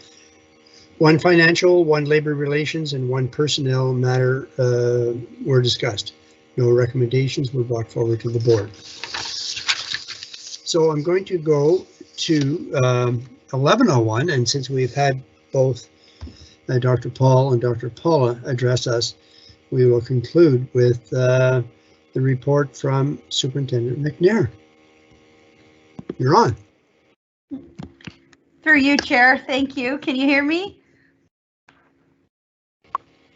Speaker 1: one financial, one labor relations, and one personnel matter were discussed. No recommendations were brought forward to the board. So I'm going to go to 1101, and since we've had both Dr. Paul and Dr. Paula address us, we will conclude with the report from Superintendent McNair. You're on.
Speaker 3: Through you, Chair. Thank you. Can you hear me?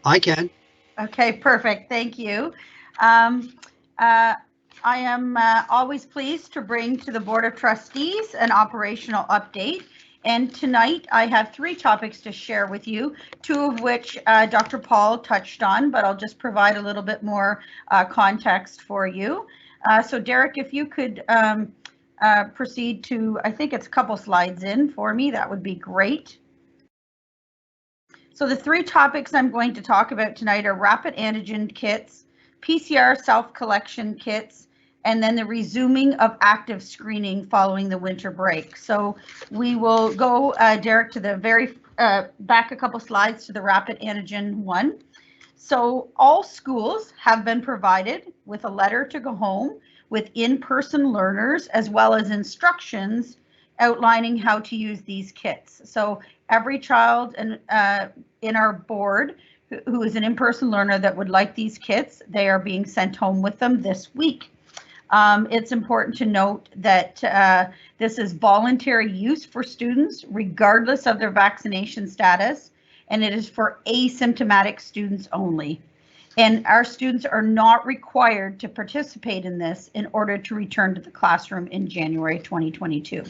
Speaker 1: I can.
Speaker 3: Okay, perfect. Thank you. I am always pleased to bring to the Board of Trustees an operational update. And tonight I have 3 topics to share with you, 2 of which Dr. Paul touched on, but I'll just provide a little bit more context for you. So Derek, if you could proceed to, I think it's a couple slides in for me, that would be great. So the 3 topics I'm going to talk about tonight are rapid antigen kits, PCR self-collection kits, and then the resuming of active screening following the winter break. So we will go, Derek, to the very back a couple slides to the rapid antigen one. So all schools have been provided with a letter to go home with in-person learners, as well as instructions outlining how to use these kits. So every child in our board who is an in-person learner that would like these kits, they are being sent home with them this week. It's important to note that this is voluntary use for students, regardless of their vaccination status, and it is for asymptomatic students only. And our students are not required to participate in this in order to return to the classroom in January 2022.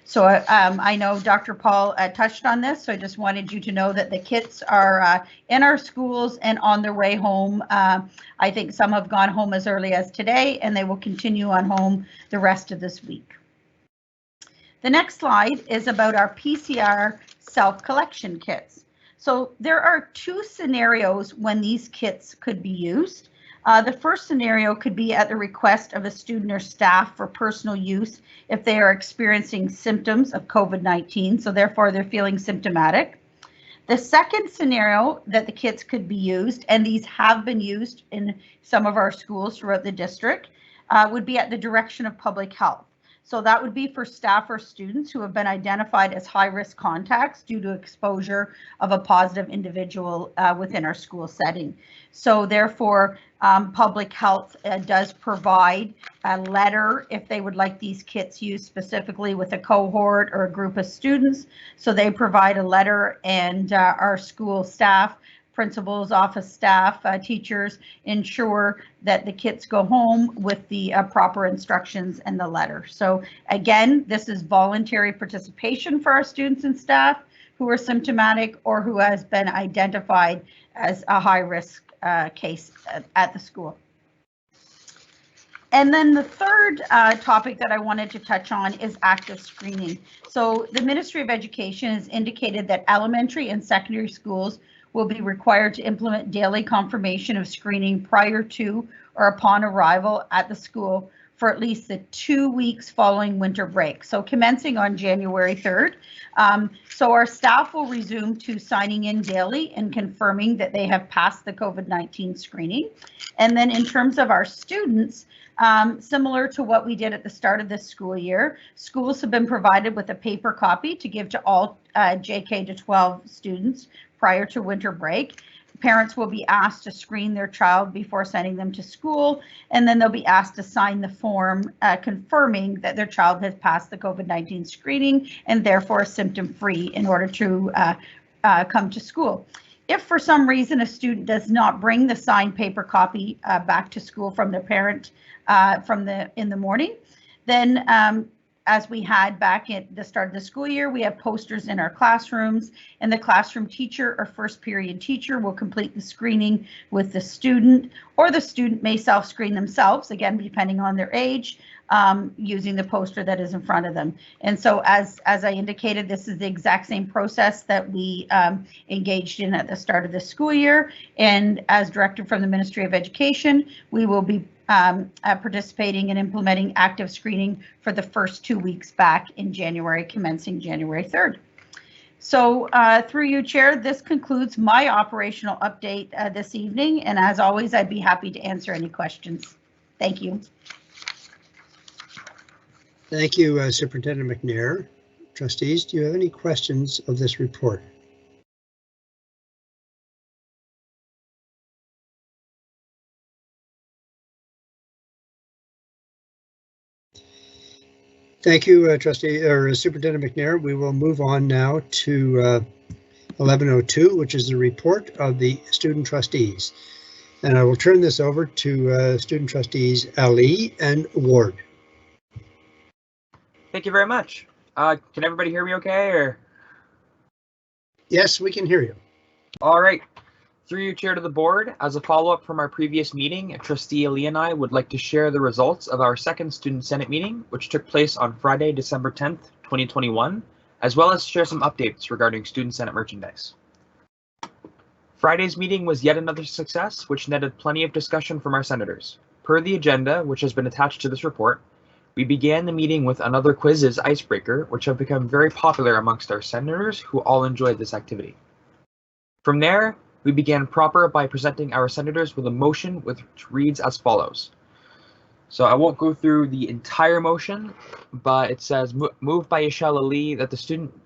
Speaker 3: So I know Dr. Paul touched on this, so I just wanted you to know that the kits are in our schools and on their way home. I think some have gone home as early as today, and they will continue on home the rest of this week. The next slide is about our PCR self-collection kits. So there are 2 scenarios when these kits could be used. The first scenario could be at the request of a student or staff for personal use if they are experiencing symptoms of COVID-19, so therefore they're feeling symptomatic. The second scenario that the kits could be used, and these have been used in some of our schools throughout the district, would be at the direction of public health. So that would be for staff or students who have been identified as high-risk contacts due to exposure of a positive individual within our school setting. So therefore, public health does provide a letter if they would like these kits used specifically with a cohort or a group of students. So they provide a letter, and our school staff, principals, office staff, teachers ensure that the kits go home with the proper instructions and the letter. So again, this is voluntary participation for our students and staff who are symptomatic or who has been identified as a high-risk case at the school. And then the third topic that I wanted to touch on is active screening. So the Ministry of Education has indicated that elementary and secondary schools will be required to implement daily confirmation of screening prior to or upon arrival at the school for at least the 2 weeks following winter break, so commencing on January 3rd. So our staff will resume to signing in daily and confirming that they have passed the COVID-19 screening. And then in terms of our students, similar to what we did at the start of this school year, schools have been provided with a paper copy to give to all JK to 12 students prior to winter break. Parents will be asked to screen their child before sending them to school, and then they'll be asked to sign the form confirming that their child has passed the COVID-19 screening and therefore is symptom-free in order to come to school. If for some reason a student does not bring the signed paper copy back to school from their parent in the morning, then as we had back at the start of the school year, we have posters in our classrooms, and the classroom teacher or first period teacher will complete the screening with the student, or the student may self-screen themselves, again, depending on their age, using the poster that is in front of them. And so as I indicated, this is the exact same process that we engaged in at the start of the school year. And as directed from the Ministry of Education, we will be participating and implementing active screening for the first 2 weeks back in January, commencing January 3rd. So through you, Chair, this concludes my operational update this evening. And as always, I'd be happy to answer any questions. Thank you.
Speaker 1: Thank you, Superintendent McNair. Trustees, do you have any questions of this report? Thank you, Superintendent McNair. We will move on now to 1102, which is the report of the student trustees. And I will turn this over to student trustees Ali and Ward.
Speaker 5: Thank you very much. Can everybody hear me okay, or?
Speaker 1: Yes, we can hear you.
Speaker 5: All right. Through you, Chair, to the board, as a follow-up from our previous meeting, Trustee Ali and I would like to share the results of our second Student Senate meeting, which took place on Friday, December 10th, 2021, as well as share some updates regarding Student Senate merchandise. Friday's meeting was yet another success, which netted plenty of discussion from our senators. Per the agenda, which has been attached to this report, we began the meeting with another quizzes icebreaker, which have become very popular amongst our senators who all enjoyed this activity. From there, we began proper by presenting our senators with a motion which reads as follows. So I won't go through the entire motion, but it says moved by Ishel Ali that the Student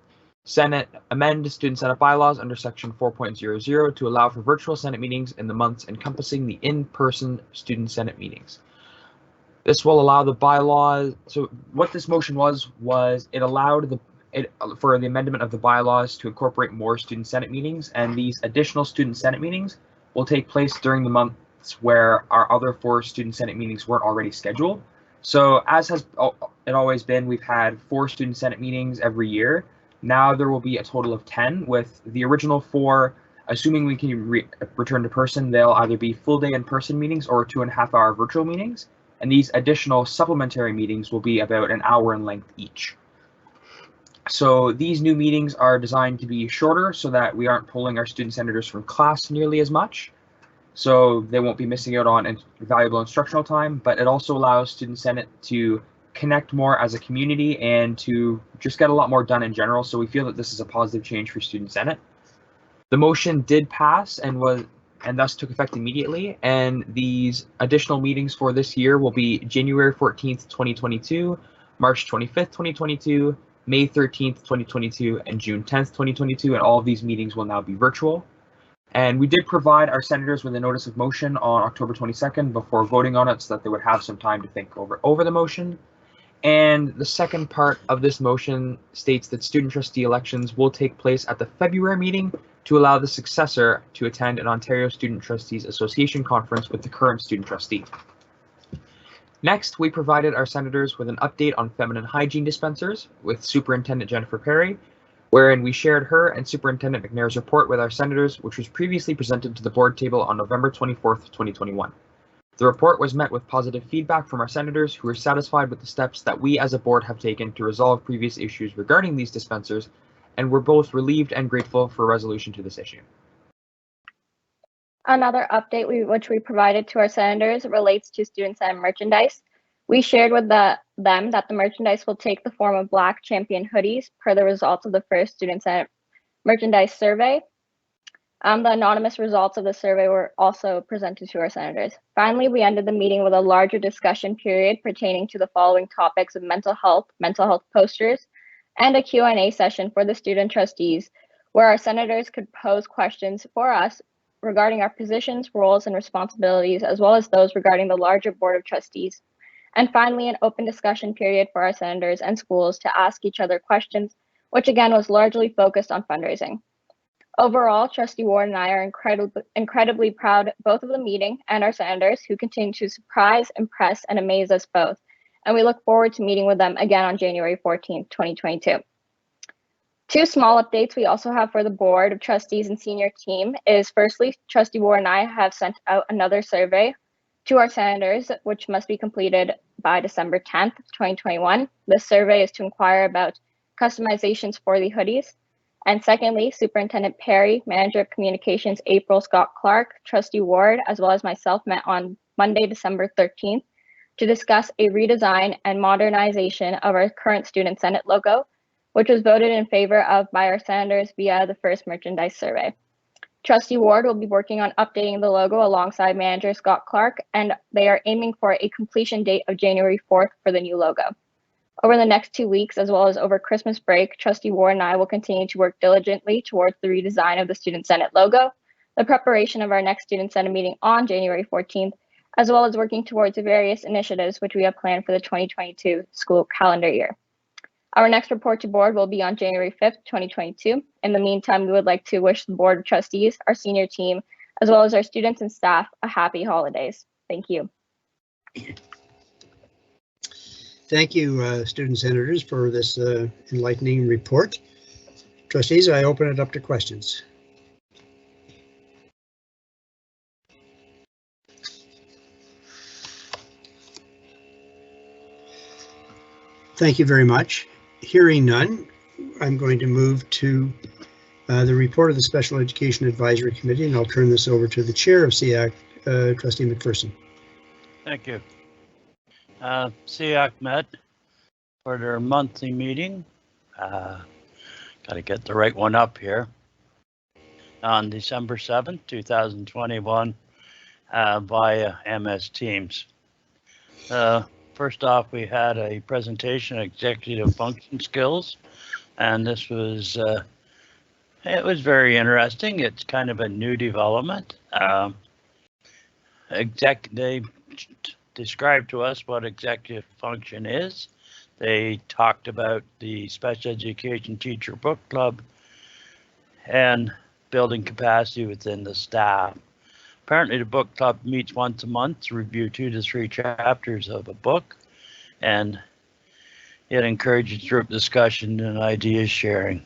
Speaker 5: Senate amend Student Senate bylaws under section 4.00 to allow for virtual Senate meetings in the months encompassing the in-person Student Senate meetings. This will allow the bylaws. So what this motion was it allowed for the amendment of the bylaws to incorporate more Student Senate meetings, and these additional Student Senate meetings will take place during the months where our other 4 Student Senate meetings weren't already scheduled. So as has it always been, we've had 4 Student Senate meetings every year. Now there will be a total of 10, with the original 4, assuming we can return to person, they'll either be full day in-person meetings or 2.5-hour virtual meetings. And these additional supplementary meetings will be about an hour in length each. So these new meetings are designed to be shorter so that we aren't pulling our student senators from class nearly as much. So they won't be missing out on valuable instructional time, but it also allows Student Senate to connect more as a community and to just get a lot more done in general. So we feel that this is a positive change for Student Senate. The motion did pass and thus took effect immediately, and these additional meetings for this year will be January 14th, 2022, March 25th, 2022, May 13th, 2022, and June 10th, 2022, and all of these meetings will now be virtual. And we did provide our senators with a notice of motion on October 22nd before voting on it so that they would have some time to think over the motion. And the second part of this motion states that student trustee elections will take place at the February meeting to allow the successor to attend an Ontario Student Trustees Association conference with the current student trustee. Next, we provided our senators with an update on feminine hygiene dispensers with Superintendent Jennifer Perry, wherein we shared her and Superintendent McNair's report with our senators, which was previously presented to the board table on November 24th, 2021. The report was met with positive feedback from our senators who were satisfied with the steps that we as a board have taken to resolve previous issues regarding these dispensers, and were both relieved and grateful for a resolution to this issue.
Speaker 10: Another update which we provided to our senators relates to Student Senate merchandise.
Speaker 8: We shared with them that the merchandise will take the form of Black Champion hoodies per the results of the first Student Senate merchandise survey. The anonymous results of the survey were also presented to our senators. Finally, we ended the meeting with a larger discussion period pertaining to the following topics of mental health posters, and a Q&A session for the student trustees, where our senators could pose questions for us regarding our positions, roles, and responsibilities, as well as those regarding the larger Board of Trustees. And finally, an open discussion period for our senators and schools to ask each other questions, which again was largely focused on fundraising. Overall, Trustee Ward and I are incredibly proud both of the meeting and our senators, who continue to surprise, impress, and amaze us both. And we look forward to meeting with them again on January 14th, 2022. Two small updates we also have for the Board of Trustees and senior team is, firstly, Trustee Ward and I have sent out another survey to our senators, which must be completed by December 10th, 2021. This survey is to inquire about customizations for the hoodies. And secondly, Superintendent Perry, Manager of Communications April Scott Clark, Trustee Ward, as well as myself met on Monday, December 13th to discuss a redesign and modernization of our current Student Senate logo, which was voted in favor of by our senators via the first merchandise survey. Trustee Ward will be working on updating the logo alongside Manager Scott Clark, and they are aiming for a completion date of January 4th for the new logo. Over the next 2 weeks, as well as over Christmas break, Trustee Ward and I will continue to work diligently towards the redesign of the Student Senate logo, the preparation of our next Student Senate meeting on January 14th, as well as working towards the various initiatives which we have planned for the 2022 school calendar year. Our next report to Board will be on January 5th, 2022. In the meantime, we would like to wish the Board of Trustees, our senior team, as well as our students and staff a happy holidays. Thank you.
Speaker 1: Thank you, student senators, for this enlightening report. Trustees, I open it up to questions. Thank you very much. Hearing none, I'm going to move to the report of the Special Education Advisory Committee, and I'll turn this over to the chair of SEAC, Trustee McPherson.
Speaker 20: Thank you. SEAC met for their monthly meeting. Got to get the right one up here. On December 7th, 2021, via MS Teams. First off, we had a presentation of executive function skills, and this was it was very interesting. It's kind of a new development. They described to us what executive function is. They talked about the special education teacher book club and building capacity within the staff. Apparently the book club meets once a month to review 2 to 3 chapters of a book, and it encourages group discussion and idea sharing.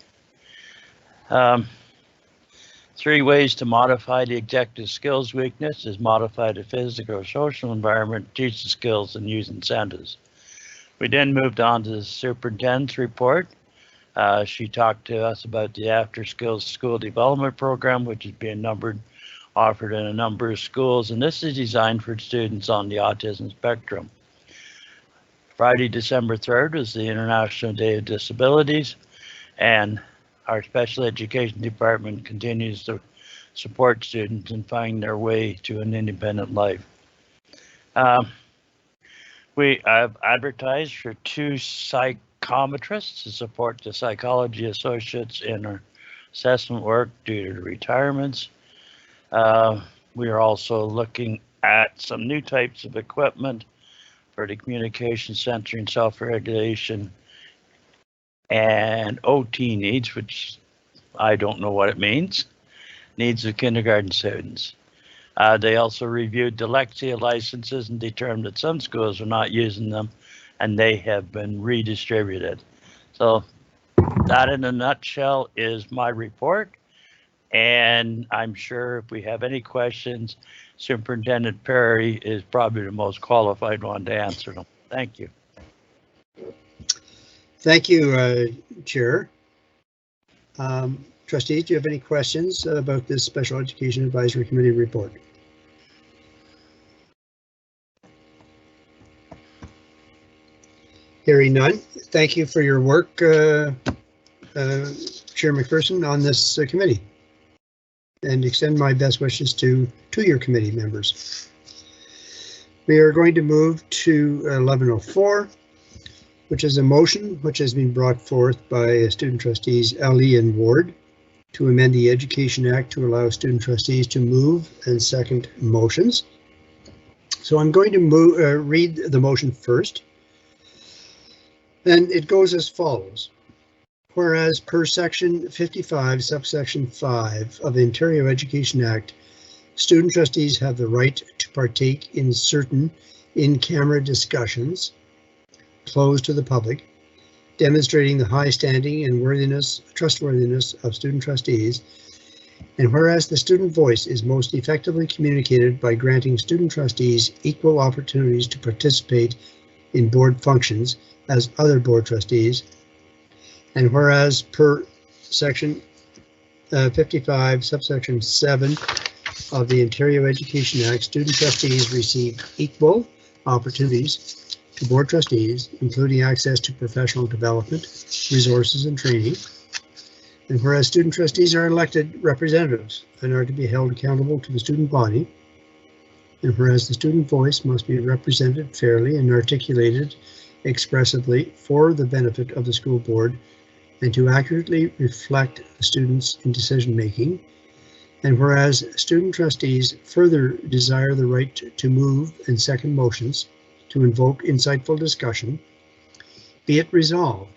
Speaker 20: 3 ways to modify the executive skills weakness is modify the physical or social environment, teach the skills, and use incentives. We then moved on to the superintendent's report. She talked to us about the after skills school development program, which is being offered in a number of schools, and this is designed for students on the autism spectrum. Friday, December 3rd is the International Day of Disabilities, and our special education department continues to support students in finding their way to an independent life. We have advertised for 2 psychometrists to support the psychology associates in our assessment work due to retirements. We are also looking at some new types of equipment for the communication center and self-regulation and OT needs, which I don't know what it means, needs of kindergarten students. They also reviewed dyslexia licenses and determined that some schools are not using them, and they have been redistributed. So that in a nutshell is my report. And I'm sure if we have any questions, Superintendent Perry is probably the most qualified one to answer them. Thank you.
Speaker 1: Thank you, Chair. Trustees, do you have any questions about this Special Education Advisory Committee report? Hearing none, thank you for your work, Chair McPherson, on this committee. And extend my best wishes to your committee members. We are going to move to 1104, which is a motion which has been brought forth by student trustees Ellie and Ward to amend the Education Act to allow student trustees to move and second motions. So I'm going to read the motion first. And it goes as follows. Whereas per section 55, subsection 5 of the Ontario Education Act, student trustees have the right to partake in certain in-camera discussions closed to the public, demonstrating the high standing and trustworthiness of student trustees. And whereas the student voice is most effectively communicated by granting student trustees equal opportunities to participate in board functions as other board trustees. And whereas per section 55, subsection 7 of the Ontario Education Act, student trustees receive equal opportunities to board trustees, including access to professional development, resources, and training. And whereas student trustees are elected representatives and are to be held accountable to the student body, and whereas the student voice must be represented fairly and articulated expressively for the benefit of the school board and to accurately reflect the students in decision making. And whereas student trustees further desire the right to move and second motions to invoke insightful discussion, be it resolved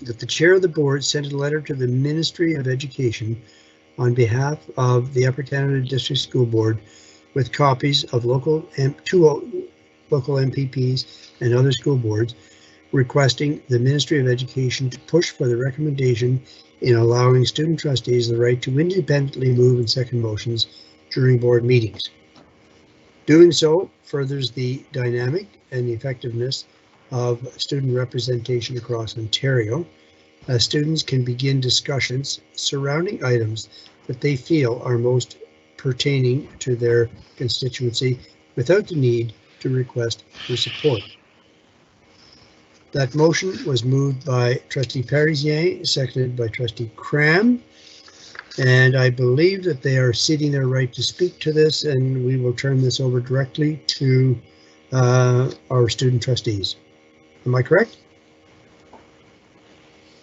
Speaker 1: that the chair of the board sent a letter to the Ministry of Education on behalf of the Upper Canada District School Board with copies of local MPPs and other school boards requesting the Ministry of Education to push for the recommendation in allowing student trustees the right to independently move and second motions during board meetings. Doing so furthers the dynamic and the effectiveness of student representation across Ontario, as students can begin discussions surrounding items that they feel are most pertaining to their constituency without the need to request for support. That motion was moved by Trustee Parizien, seconded by Trustee Cram, and I believe that they are ceding their right to speak to this, and we will turn this over directly to our student trustees. Am I correct?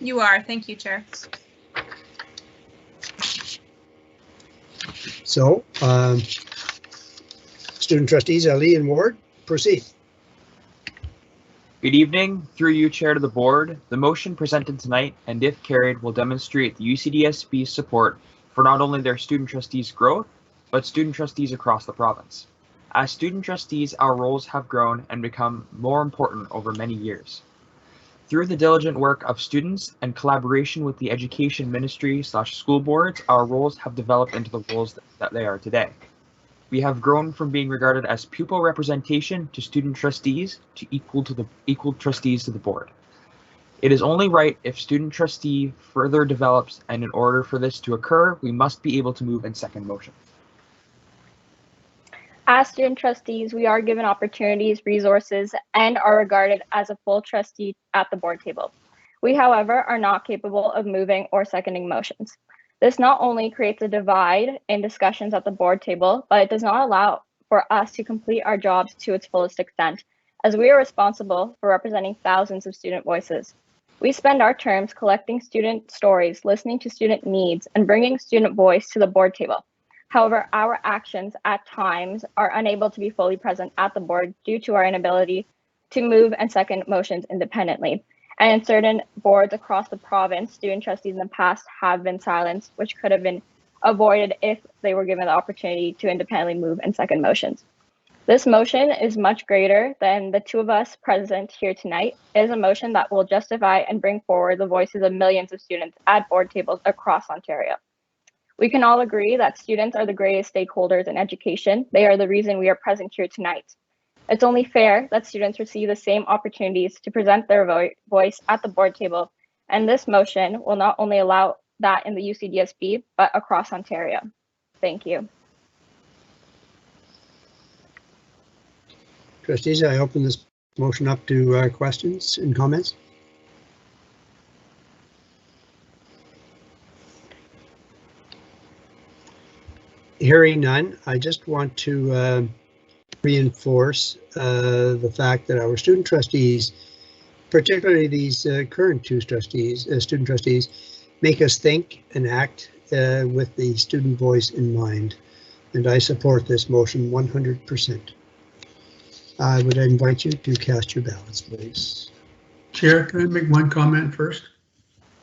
Speaker 6: You are. Thank you, Chair.
Speaker 1: So, student trustees Ali and Ward, proceed.
Speaker 5: Good evening. Through you, Chair, to the board. The motion presented tonight, and if carried, will demonstrate the UCDSB's support for not only their student trustees' growth, but student trustees across the province. As student trustees, our roles have grown and become more important over many years. Through the diligent work of students and collaboration with the Education Ministry/school boards, our roles have developed into the roles that they are today. We have grown from being regarded as pupil representation to student trustees to equal trustees to the board. It is only right if student trustee further develops, and in order for this to occur, we must be able to move in second motion.
Speaker 8: As student trustees, we are given opportunities, resources, and are regarded as a full trustee at the board table. We, however, are not capable of moving or seconding motions. This not only creates a divide in discussions at the board table, but it does not allow for us to complete our jobs to its fullest extent, as we are responsible for representing thousands of student voices. We spend our terms collecting student stories, listening to student needs, and bringing student voice to the board table. However, our actions at times are unable to be fully present at the board due to our inability to move and second motions independently. And in certain boards across the province, student trustees in the past have been silenced, which could have been avoided if they were given the opportunity to independently move and second motions. This motion is much greater than the two of us present here tonight. It is a motion that will justify and bring forward the voices of millions of students at board tables across Ontario. We can all agree that students are the greatest stakeholders in education. They are the reason we are present here tonight. It's only fair that students receive the same opportunities to present their voice at the board table, and this motion will not only allow that in the UCDSB, but across Ontario. Thank you.
Speaker 1: Trustees, I open this Motion up to questions and comments. Hearing none, I just want to reinforce the fact that our student trustees, particularly these current two trustees, student trustees, make us think and act with the student voice in mind. And I support this motion 100%. I would invite you to cast your ballots, please.
Speaker 9: Chair, can I make one comment first?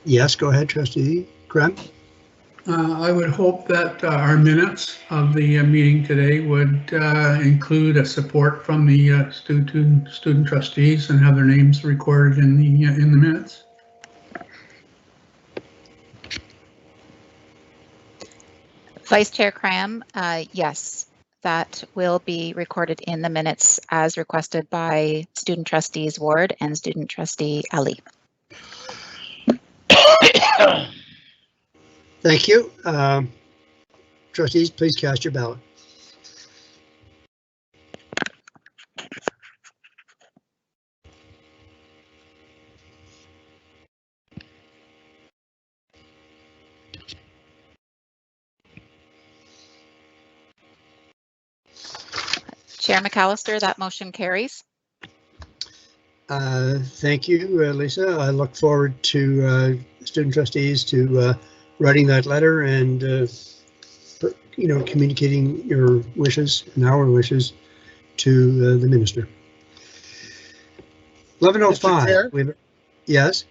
Speaker 1: Yes, go ahead, Trustee Graham.
Speaker 9: I would hope that our minutes of the meeting today would include a support from the student trustees and have their names recorded in the minutes.
Speaker 22: Vice Chair Cram, yes, that will be recorded in the minutes as requested by Student Trustees Ward and Student Trustee Ali.
Speaker 1: Thank you. Trustees, please cast your ballot.
Speaker 22: Chair McAllister, that motion carries.
Speaker 1: Thank you, Lisa. I look forward to student trustees to writing that letter and communicating your wishes and our wishes to the minister. 11:05. Yes.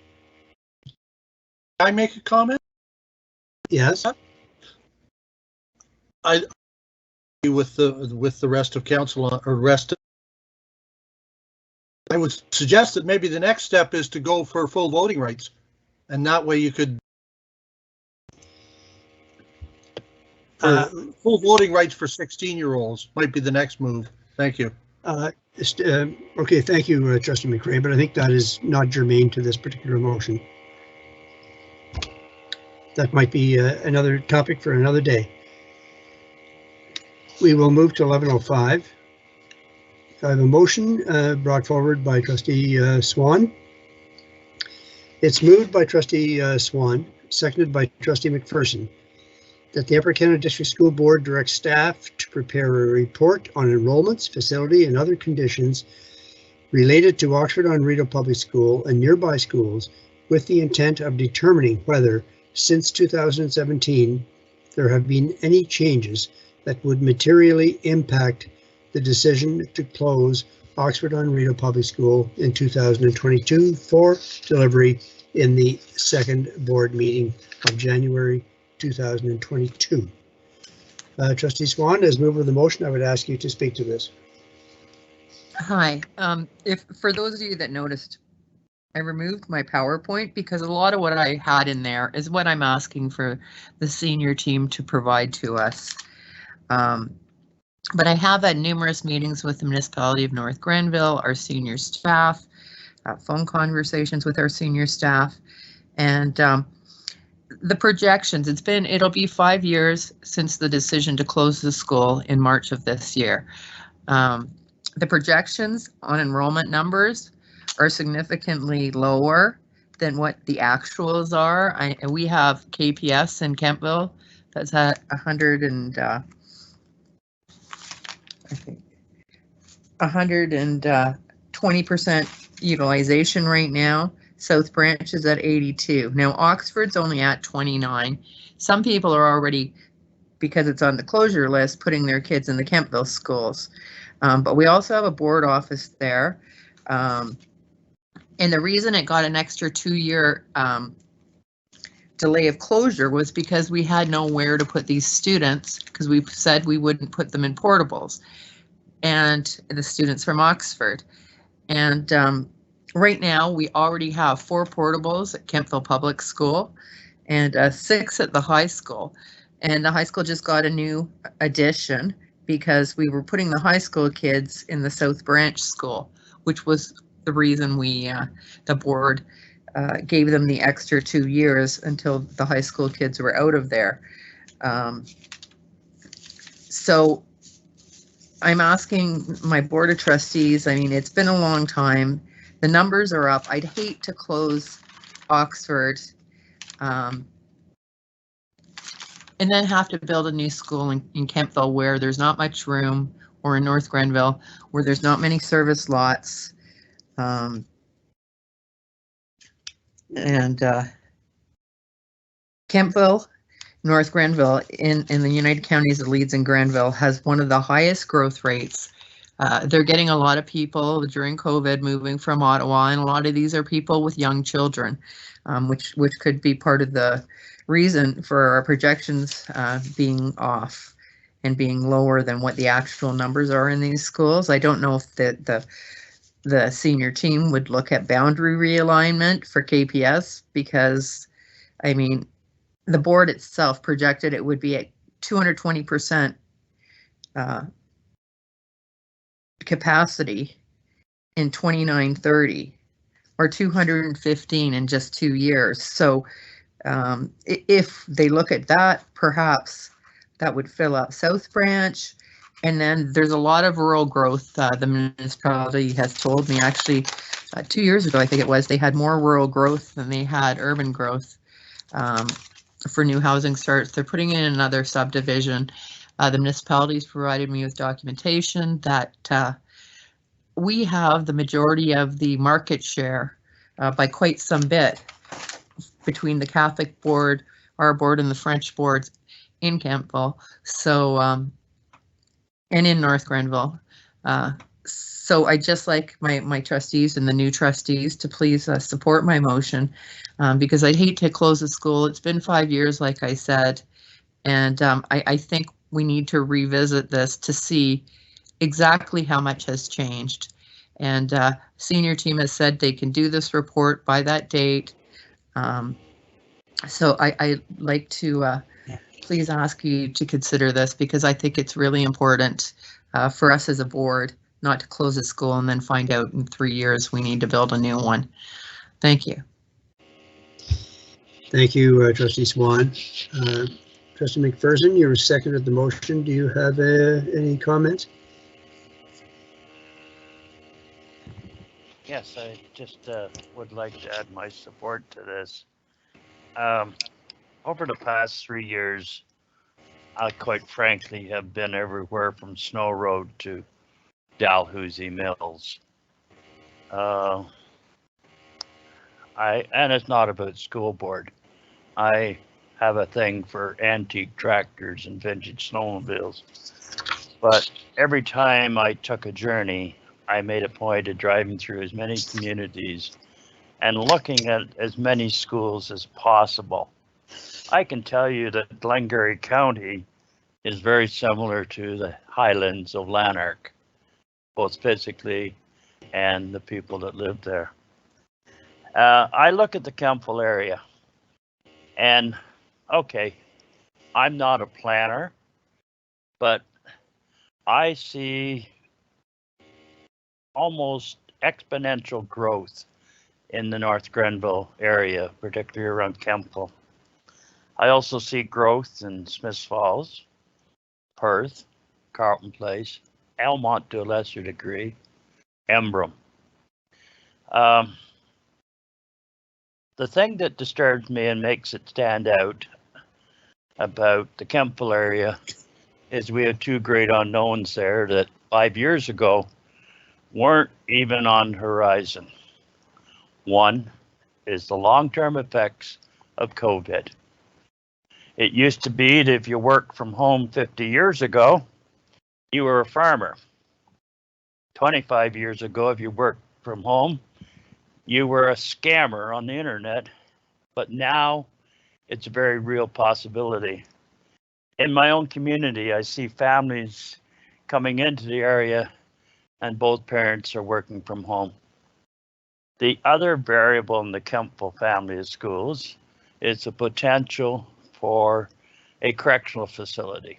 Speaker 4: Can I make a comment?
Speaker 1: Yes.
Speaker 4: I with the rest of council or rest. I would suggest that maybe the next step is to go for full voting rights, and that way you could full voting rights for 16-year-olds might be the next move. Thank you.
Speaker 1: Okay, thank you, Trustee McCray, but I think that is not germane to this particular motion. That might be another topic for another day. We will move to 11:05. I have a motion brought forward by Trustee Swan. It's moved by Trustee Swan, seconded by Trustee McPherson, that the Upper Canada District School Board directs staff to prepare a report on enrollments, facility, and other conditions related to Oxford-on-Rideau Public School and nearby schools with the intent of determining whether, since 2017, there have been any changes that would materially impact the decision to close Oxford-on-Rideau Public School in 2022 for delivery in the second board meeting of January 2022. Trustee Swan, as mover of the motion, I would ask you to speak to this.
Speaker 23: Hi. If for those of you that noticed, I removed my PowerPoint because a lot of what I had in there is what I'm asking for the senior team to provide to us. But I have had numerous meetings with the municipality of North Grenville, our senior staff, phone conversations with our senior staff, and the projections. It'll be 5 years since the decision to close the school in March of this year. The projections on enrollment numbers are significantly lower than what the actuals are. We have KPS in Kentville that's at 120% utilization right now. South Branch is at 82. Now Oxford's only at 29. Some people are already, because it's on the closure list, putting their kids in the Kentville schools. But we also have a board office there. And the reason it got an extra 2-year delay of closure was because we had nowhere to put these students, because we said we wouldn't put them in portables, and the students from Oxford. And right now we already have 4 portables at Kentville Public School and 6 at the high school. And the high school just got a new addition because we were putting the high school kids in the South Branch school, which was the reason we, the board gave them the extra 2 years until the high school kids were out of there. So I'm asking my board of trustees, I mean, it's been a long time. The numbers are up. I'd hate to close Oxford and then have to build a new school in Kemptville where there's not much room, or in North Grenville where there's not many service lots. Kemptville, North Grenville in the United Counties of Leeds and Grenville has one of the highest growth rates. They're getting a lot of people during COVID moving from Ottawa, and a lot of these are people with young children, which could be part of the reason for our projections being off and being lower than what the actual numbers are in these schools. I don't know if the senior team would look at boundary realignment for KPS, because I mean, the board itself projected it would be at 220% capacity in 29-30, or 215 in just 2 years. So if they look at that, perhaps that would fill up South Branch. And then there's a lot of rural growth. The municipality has told me, actually 2 years ago, I think it was, they had more rural growth than they had urban growth for new housing starts. They're putting in another subdivision. The municipalities provided me with documentation that we have the majority of the market share by quite some bit between the Catholic board, our board, and the French boards in Kemptville. So, and in North Grenville. So I just like my trustees and the new trustees to please support my motion, because I'd hate to close the school. It's been 5 years, like I said, and I think we need to revisit this to see exactly how much has changed. And senior team has said they can do this report by that date. So I'd like to please ask you to consider this, because I think it's really important for us as a board not to close a school and then find out in 3 years we need to build a new one. Thank you.
Speaker 1: Thank you, Trustee Swan. Trustee McPherson, you seconded the motion. Do you have any comments?
Speaker 20: Yes, I just would like to add my support to this. Over the past 3 years, I quite frankly have been everywhere from Snow Road to Dalhousie Mills. And it's not about school board. I have a thing for antique tractors and vintage snowmobiles. But every time I took a journey, I made a point of driving through as many communities and looking at as many schools as possible. I can tell you that Glengarry County is very similar to the Highlands of Lanark, both physically and the people that live there. I look at the Kemptville area, and okay, I'm not a planner, but I see almost exponential growth in the North Grenville area, particularly around Kemptville. I also see growth in Smiths Falls, Perth, Carleton Place, Elmont to a lesser degree, Embrun. The thing that disturbs me and makes it stand out about the Kemptville area is we have two great unknowns there that 5 years ago weren't even on the horizon. One is the long-term effects of COVID. It used to be that if you worked from home 50 years ago, you were a farmer. 25 years ago, if you worked from home, you were a scammer on the internet. But now it's a very real possibility. In my own community, I see families coming into the area and both parents are working from home. The other variable in the Kemptville family of schools is the potential for a correctional facility.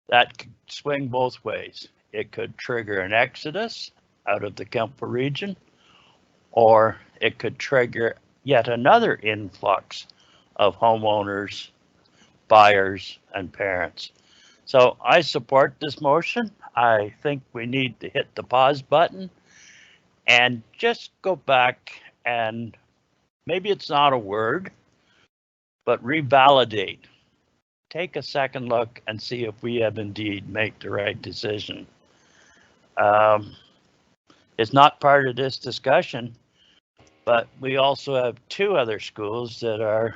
Speaker 20: That could swing both ways. It could trigger an exodus out of the Kemptville region, or it could trigger yet another influx of homeowners, buyers, and parents. So I support this motion. I think we need to hit the pause button and just go back and maybe it's not a word, but revalidate. Take a second look and see if we have indeed made the right decision. It's not part of this discussion, but we also have 2 other schools that are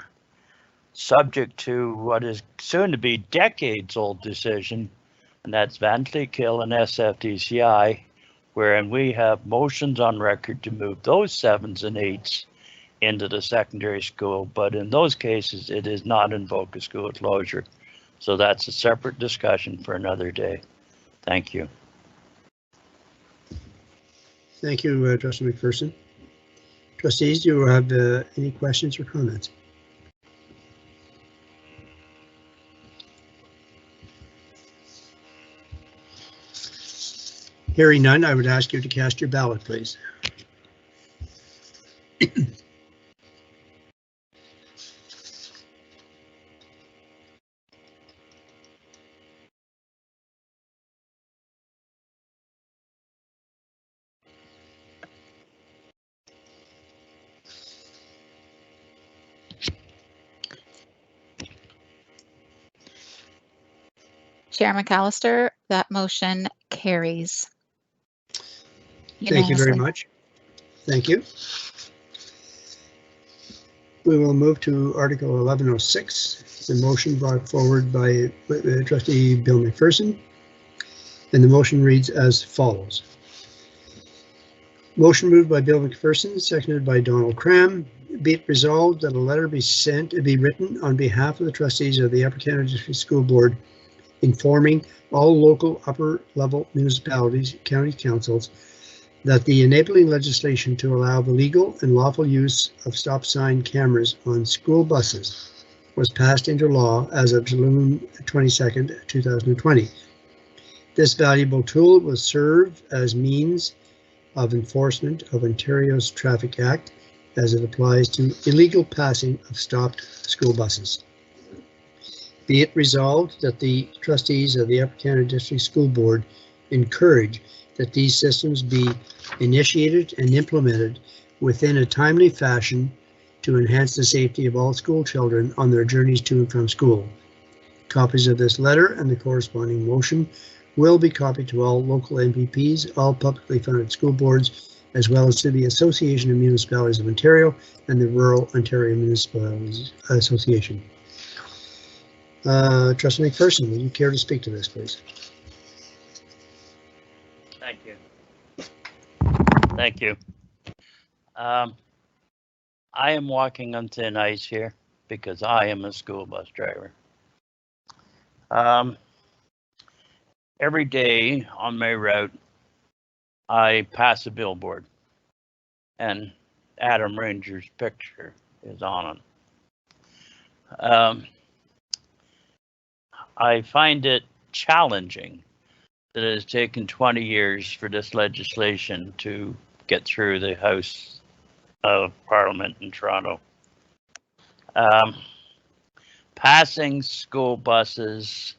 Speaker 20: subject to what is soon to be decades-old decision, and that's Van Cleek Hill and SFDCI, wherein we have motions on record to move those 7s and 8s into the secondary school, but in those cases, it is not invoke a school closure. So that's a separate discussion for another day. Thank you.
Speaker 1: Thank you, Trustee McPherson. Trustees, do you have any questions or comments? Hearing none, I would ask you to cast your ballot, please.
Speaker 22: Chair McAllister, that motion carries.
Speaker 1: Thank you very much. Thank you. We will move to Article 1106, the motion brought forward by Trustee Bill McPherson, and the motion reads as follows. Motion moved by Bill McPherson, seconded by Donald Cram. Be it resolved that a letter be written on behalf of the trustees of the Upper Canada District School Board informing all local upper-level municipalities, county councils, that the enabling legislation to allow the legal and lawful use of stop sign cameras on school buses was passed into law as of June 22nd, 2020. This valuable tool will serve as means of enforcement of Ontario's Traffic Act as it applies to illegal passing of stopped school buses. Be it resolved that the trustees of the Upper Canada District School Board encourage that these systems be initiated and implemented within a timely fashion to enhance the safety of all school children on their journeys to and from school. Copies of this letter and the corresponding motion will be copied to all local MPPs, all publicly funded school boards, as well as to the Association of Municipalities of Ontario and the Rural Ontario Municipalities Association. Trustee McPherson, would you care to speak to this, please?
Speaker 20: Thank you. Thank you. I am walking on thin ice here because I am a school bus driver. Every day on my route, I pass a billboard and Adam Ranger's picture is on it. I find it challenging that it has taken 20 years for this legislation to get through the House of Parliament in Toronto. Passing school buses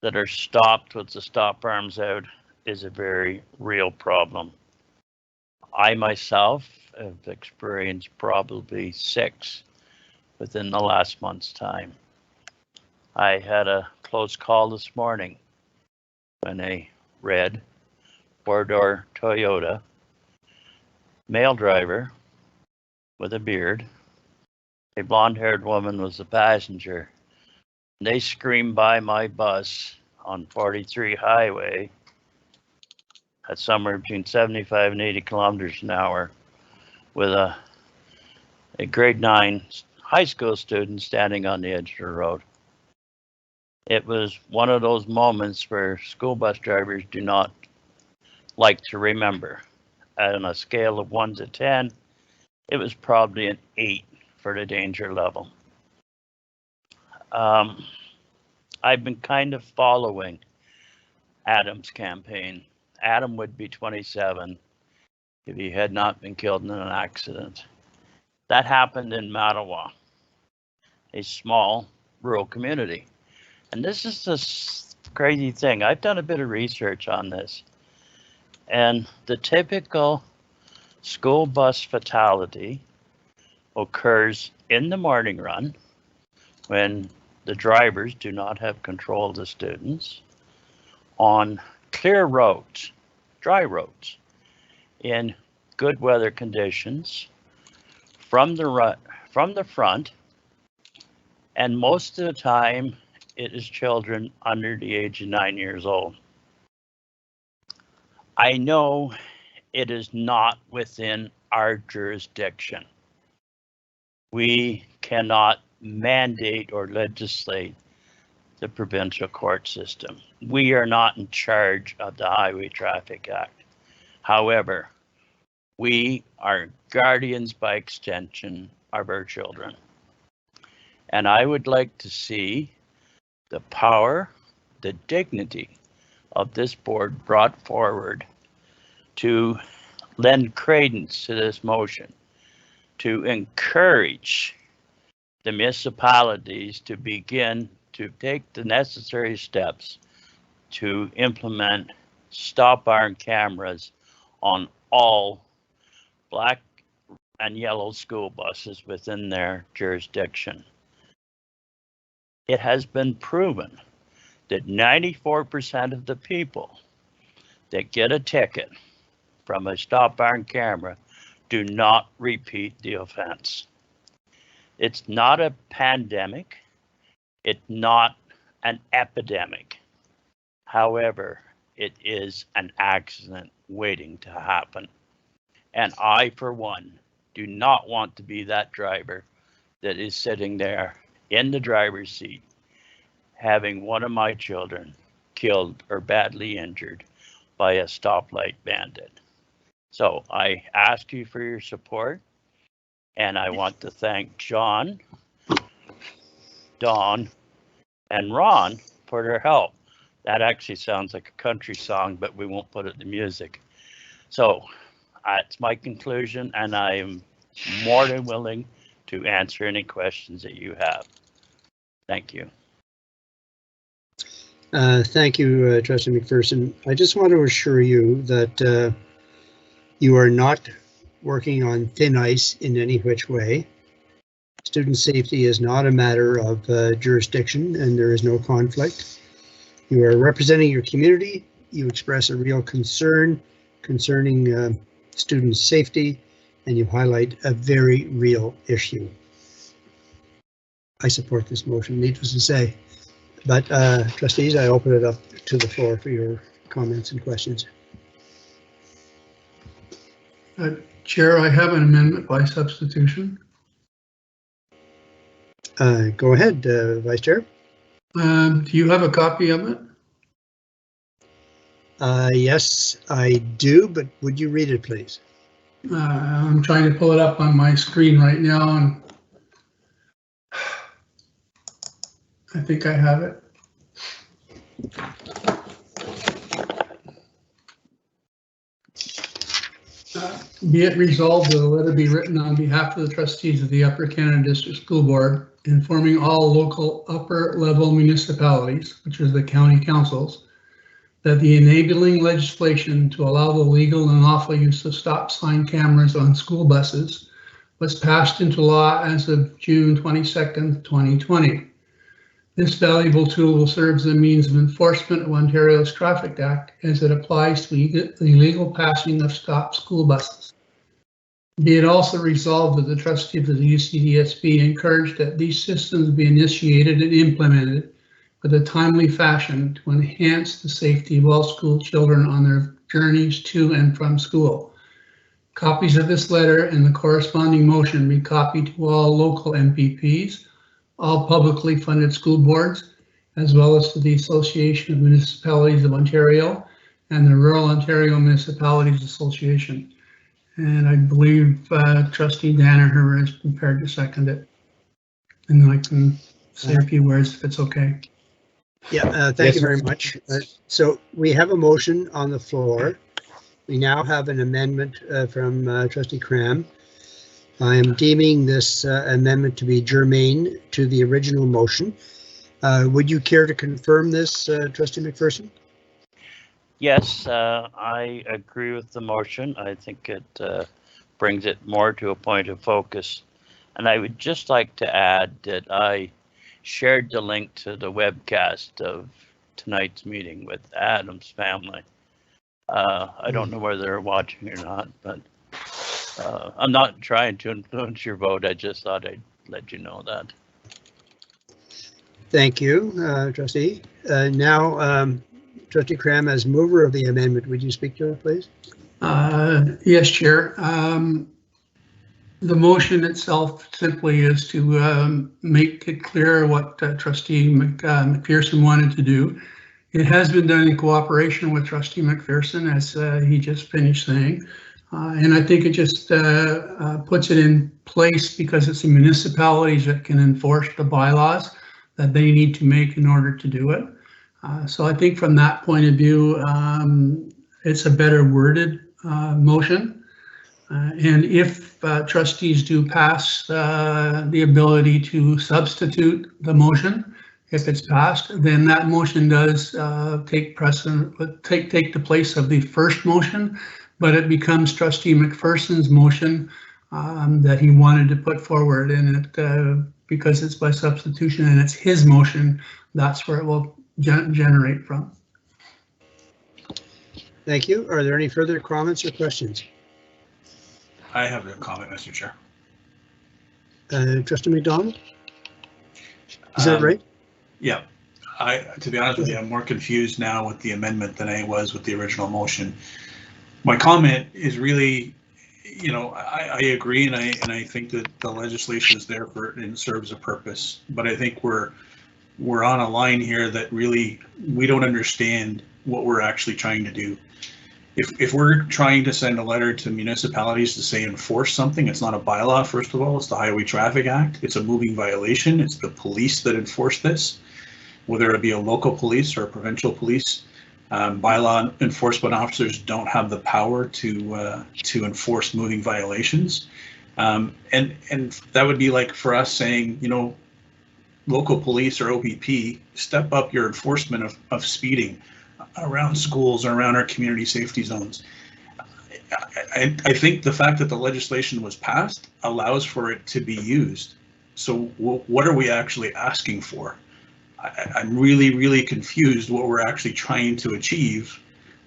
Speaker 20: that are stopped with the stop arms out is a very real problem. I myself have experienced probably 6 within the last month's time. I had a close call this morning when a red 4-door Toyota male driver with a beard, a blonde-haired woman was the passenger. They screamed by my bus on 43 highway at somewhere between 75 and 80 kilometers an hour with a grade 9 high school student standing on the edge of the road. It was one of those moments where school bus drivers do not like to remember. On a scale of 1 to 10, it was probably an 8 for the danger level. I've been kind of following Adam's campaign. Adam would be 27 if he had not been killed in an accident. That happened in Mattawa, a small rural community. And this is crazy thing. I've done a bit of research on this, and the typical school bus fatality occurs in the morning run when the drivers do not have control of the students on clear roads, dry roads, in good weather conditions from the front, and most of the time it is children under the age of 9 years old. I know it is not within our jurisdiction. We cannot mandate or legislate the provincial court system. We are not in charge of the Highway Traffic Act. However, we are guardians by extension of our children. And I would like to see the power, the dignity of this board brought forward to lend credence to this motion, to encourage the municipalities to begin to take the necessary steps to implement stop arm cameras on all black and yellow school buses within their jurisdiction. It has been proven that 94% of the people that get a ticket from a stop arm camera do not repeat the offense. It's not a pandemic. It's not an epidemic. However, it is an accident waiting to happen. And I, for one, do not want to be that driver that is sitting there in the driver's seat, having one of my children killed or badly injured by a stoplight bandit. So I ask you for your support, and I want to thank John, Dawn, and Ron for their help. That actually sounds like a country song, but we won't put it to music. So that's my conclusion, and I am more than willing to answer any questions that you have. Thank you.
Speaker 1: Thank you, Trustee McPherson. I just want to assure you that you are not working on thin ice in any which way. Student safety is not a matter of jurisdiction, and there is no conflict. You are representing your community. You express a real concern concerning student safety, and you highlight a very real issue. I support this motion, needless to say. But trustees, I open it up to the floor for your comments and questions.
Speaker 9: Chair, I have an amendment by substitution.
Speaker 1: Go ahead, Vice Chair.
Speaker 9: Do you have a copy of it?
Speaker 1: Yes, I do, but would you read it, please?
Speaker 9: I'm trying to pull it up on my screen right now, and I think I have it. Be it resolved that a letter be written on behalf of the trustees of the Upper Canada District School Board, informing all local upper level municipalities, which is the county councils, that the enabling legislation to allow the legal and lawful use of stop sign cameras on school buses was passed into law as of June 22nd, 2020. This valuable tool will serve as a means of enforcement of Ontario's Traffic Act as it applies to the illegal passing of stop school buses. Be it also resolved that the trustees of the UCDSB encourage that these systems be initiated and implemented with a timely fashion to enhance the safety of all school children on their journeys to and from school. Copies of this letter and the corresponding motion be copied to all local MPPs, all publicly funded school boards, as well as to the Association of Municipalities of Ontario and the Rural Ontario Municipalities Association. And I believe Trustee Danaher is prepared to second it. And then I can say a few words if it's okay.
Speaker 1: Yeah, thank you very much. So we have a motion on the floor. We now have an amendment from Trustee Cram. I am deeming this amendment to be germane to the original motion. Would you care to confirm this, Trustee McPherson?
Speaker 20: Yes, I agree with the motion. I think it brings it more to a point of focus. And I would just like to add that I shared the link to the webcast of tonight's meeting with Adam's family. I don't know whether they're watching or not, but I'm not trying to influence your vote. I just thought I'd let you know that.
Speaker 1: Thank you, Trustee. Now, Trustee Cram, as mover of the amendment, would you speak to it, please?
Speaker 9: Yes, Chair. The motion itself simply is to make it clear what Trustee McPherson wanted to do. It has been done in cooperation with Trustee McPherson, as he just finished saying. And I think it just puts it in place because it's the municipalities that can enforce the bylaws that they need to make in order to do it. So I think from that point of view, it's a better worded motion. And if trustees do pass the ability to substitute the motion, if it's passed, then that motion does take precedent, take the place of the first motion, but it becomes Trustee McPherson's motion that he wanted to put forward, and it because it's by substitution and it's his motion, that's where it will generate from.
Speaker 1: Thank you. Are there any further comments or questions?
Speaker 11: I have a comment, Mr. Chair.
Speaker 1: Trustee McDonald? Is that right?
Speaker 11: Yeah. To be honest with you, I'm more confused now with the amendment than I was with the original motion. My comment is really, you know, I agree, and I think that the legislation is there for and serves a purpose. But I think we're on a line here that really we don't understand what we're actually trying to do. If we're trying to send a letter to municipalities to say enforce something, it's not a bylaw, first of all, it's the Highway Traffic Act. It's a moving violation. It's the police that enforce this, whether it be a local police or a provincial police. Bylaw enforcement officers don't have the power to enforce moving violations. And that would be like for us saying, you know, local police or OPP, step up your enforcement of speeding around schools or around our community safety zones. I think the fact that the legislation was passed allows for it to be used. So what are we actually asking for? I'm really confused what we're actually trying to achieve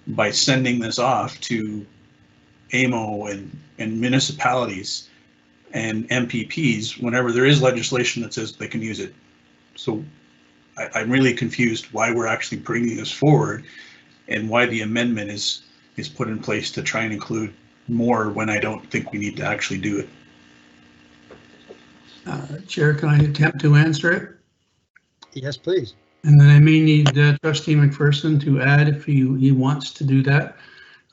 Speaker 11: by sending this off to AMO and municipalities and MPPs whenever there is legislation that says they can use it. So I'm really confused why we're actually bringing this forward and why the amendment is put in place to try and include more when I don't think we need to actually do it.
Speaker 9: Chair, can I attempt to answer it?
Speaker 1: Yes, please.
Speaker 9: And then I may need Trustee McPherson to add if he wants to do that.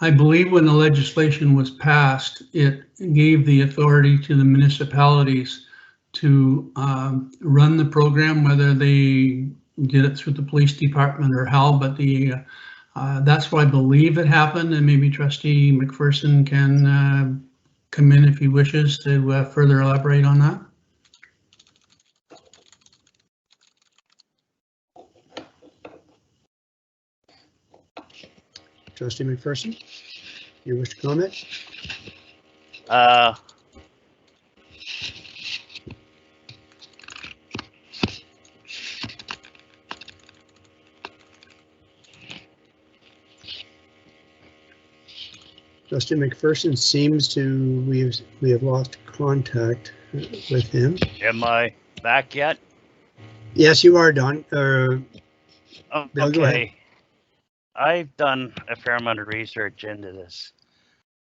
Speaker 9: I believe when the legislation was passed, it gave the authority to the municipalities to run the program, whether they did it through the police department or how, but that's what I believe it happened, and maybe Trustee McPherson can come in if he wishes to further elaborate on that.
Speaker 1: Trustee McPherson, you wish to comment? Trustee McPherson seems to, we have lost contact with him.
Speaker 20: Am I back yet?
Speaker 1: Yes, you are, Don. Bill, go ahead.
Speaker 20: I've done a fair amount of research into this.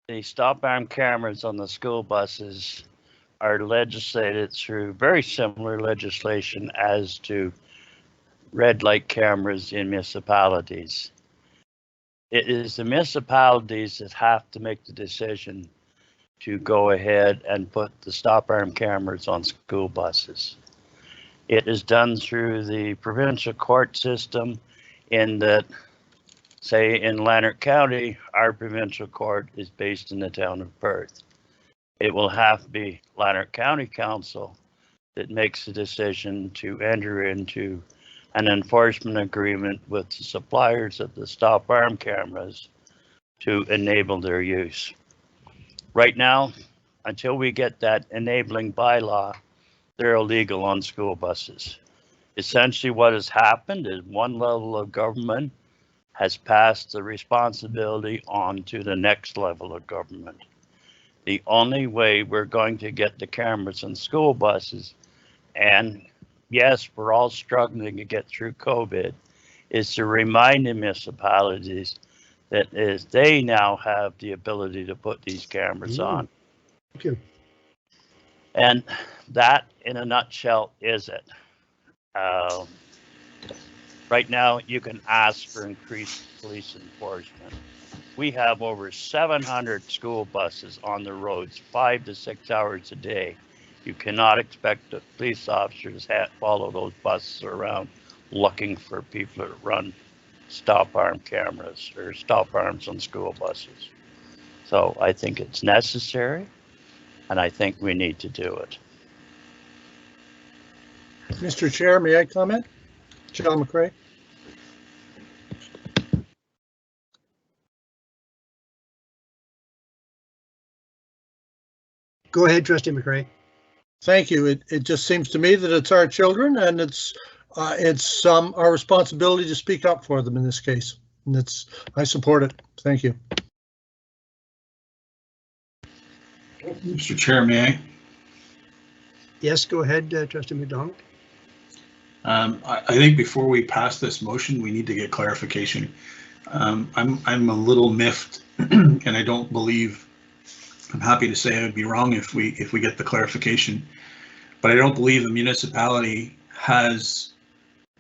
Speaker 20: The stop arm cameras on the school buses are legislated through very similar legislation as to red light cameras in municipalities. It is the municipalities that have to make the decision to go ahead and put the stop arm cameras on school buses. It is done through the provincial court system in that, say in Lanark County, our provincial court is based in the town of Perth. It will have to be Lanark County Council that makes the decision to enter into an enforcement agreement with the suppliers of the stop arm cameras to enable their use. Right now, until we get that enabling bylaw, they're illegal on school buses. Essentially what has happened is one level of government has passed the responsibility on to the next level of government. The only way we're going to get the cameras in school buses, and yes, we're all struggling to get through COVID, is to remind the municipalities that is they now have the ability to put these cameras on.
Speaker 1: Thank you.
Speaker 20: And that, in a nutshell, is it. Right now, you can ask for increased police enforcement. We have over 700 school buses on the roads 5 to 6 hours a day. You cannot expect the police officers to follow those buses around looking for people that run stop arm cameras or stop arms on school buses. So I think it's necessary, and I think we need to do it.
Speaker 4: Mr. Chair, may I comment? John McCrae.
Speaker 1: Go ahead, Trustee McCrae.
Speaker 4: Thank you. It just seems to me that it's our children, and it's our responsibility to speak up for them in this case. And I support it. Thank you.
Speaker 11: Mr. Chair, may I?
Speaker 1: Yes, go ahead, Trustee McDonald.
Speaker 11: I think before we pass this motion, we need to get clarification. I'm a little miffed, and I don't believe. I'm happy to say I would be wrong if we get the clarification, but I don't believe the municipality has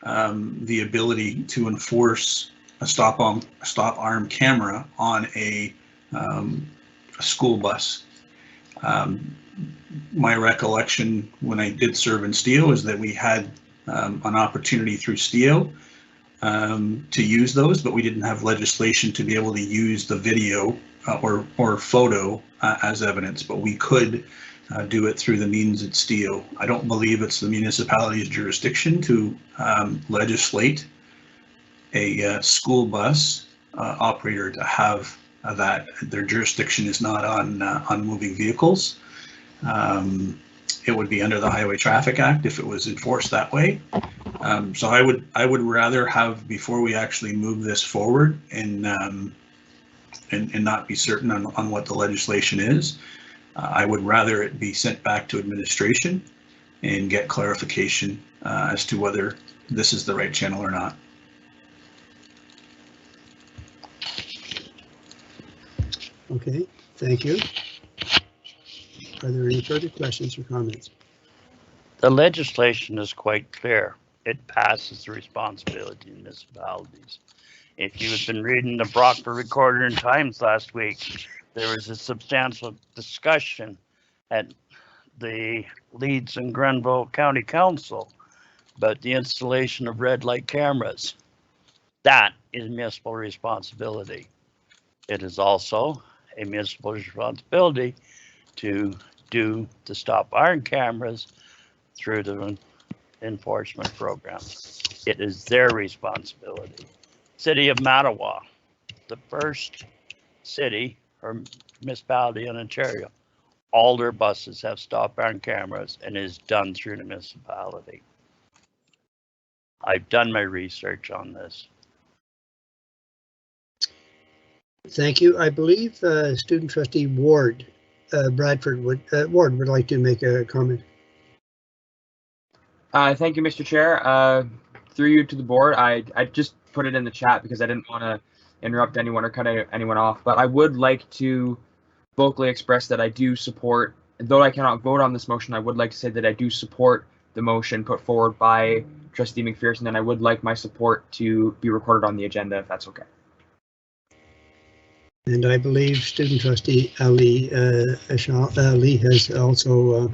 Speaker 11: the ability to enforce a stop arm camera on a school bus. My recollection when I did serve in STEO is that we had an opportunity through STEO to use those, but we didn't have legislation to be able to use the video or photo as evidence, but we could do it through the means at STEO. I don't believe it's the municipality's jurisdiction to legislate a school bus operator to have that. Their jurisdiction is not on moving vehicles. It would be under the Highway Traffic Act if it was enforced that way. So I would rather have, before we actually move this forward and not be certain on what the legislation is, I would rather it be sent back to administration and get clarification as to whether this is the right channel or not.
Speaker 1: Okay, thank you. Are there any further questions or comments?
Speaker 20: The legislation is quite clear. It passes the responsibility to municipalities. If you had been reading the Brockville Recorder and Times last week, there was a substantial discussion at the Leeds and Grenville County Council about the installation of red light cameras. That is municipal responsibility. It is also a municipal responsibility to do the stop arm cameras through the enforcement programs. It is their responsibility. City of Mattawa, the first city or municipality in Ontario, all their buses have stop arm cameras and is done through the municipality. I've done my research on this.
Speaker 1: Thank you. I believe Student Trustee Ward Bradford would like to make a comment.
Speaker 5: Thank you, Mr. Chair. Through you to the board, I just put it in the chat because I didn't want to interrupt anyone or cut anyone off, but I would like to vocally express that I do support, though I cannot vote on this motion, I would like to say that I do support the motion put forward by Trustee McPherson, and I would like my support to be recorded on the agenda if that's okay.
Speaker 1: And I believe Student Trustee Ali has also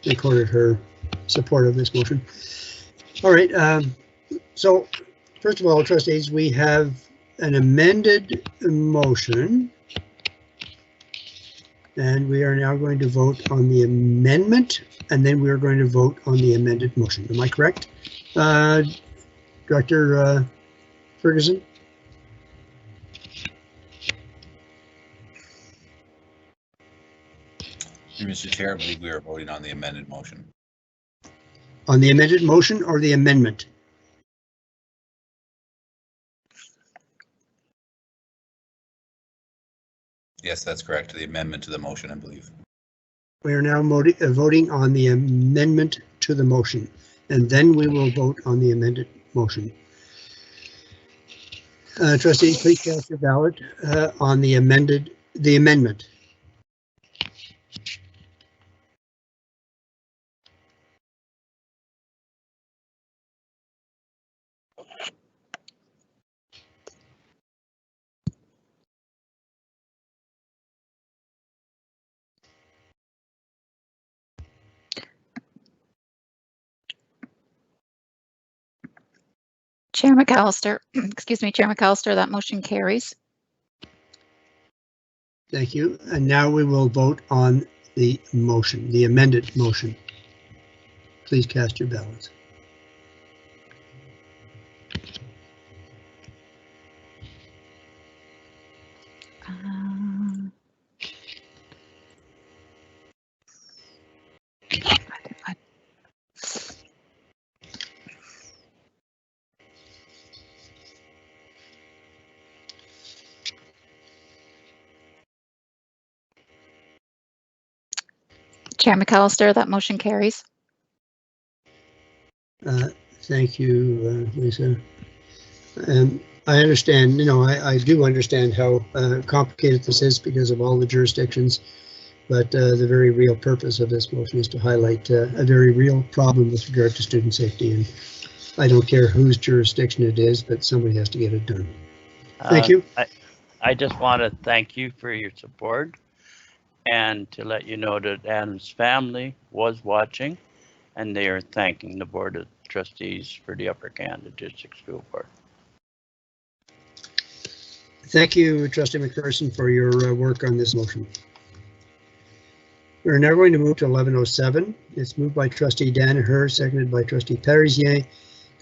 Speaker 1: recorded her support of this motion. All right, so first of all, trustees, we have an amended motion, and we are now going to vote on the amendment, and then we are going to vote on the amended motion. Am I correct? Director Ferguson?
Speaker 2: Mr. Chair, I believe we are voting on the amended motion.
Speaker 1: On the amended motion or the amendment?
Speaker 2: Yes, that's correct. The amendment to the motion, I believe.
Speaker 1: We are now voting on the amendment to the motion, and then we will vote on the amended motion. Trustees, please cast your ballot on the amendment.
Speaker 22: Chair McAllister, excuse me, Chair McAllister, that motion carries.
Speaker 1: Thank you. And now we will vote on the motion, the amended motion. Please cast your ballots.
Speaker 22: Chair McAllister, that motion carries.
Speaker 1: Thank you, Lisa. I understand, I do understand how complicated this is because of all the jurisdictions, but the very real purpose of this motion is to highlight a very real problem with regard to student safety. And I don't care whose jurisdiction it is, but somebody has to get it done. Thank you.
Speaker 20: I just want to thank you for your support and to let you know that Adam's family was watching and they are thanking the Board of Trustees for the Upper Canada District School Board.
Speaker 1: Thank you, Trustee McPherson, for your work on this motion. We're now going to move to 1107. It's moved by Trustee Danaher, seconded by Trustee Parisier,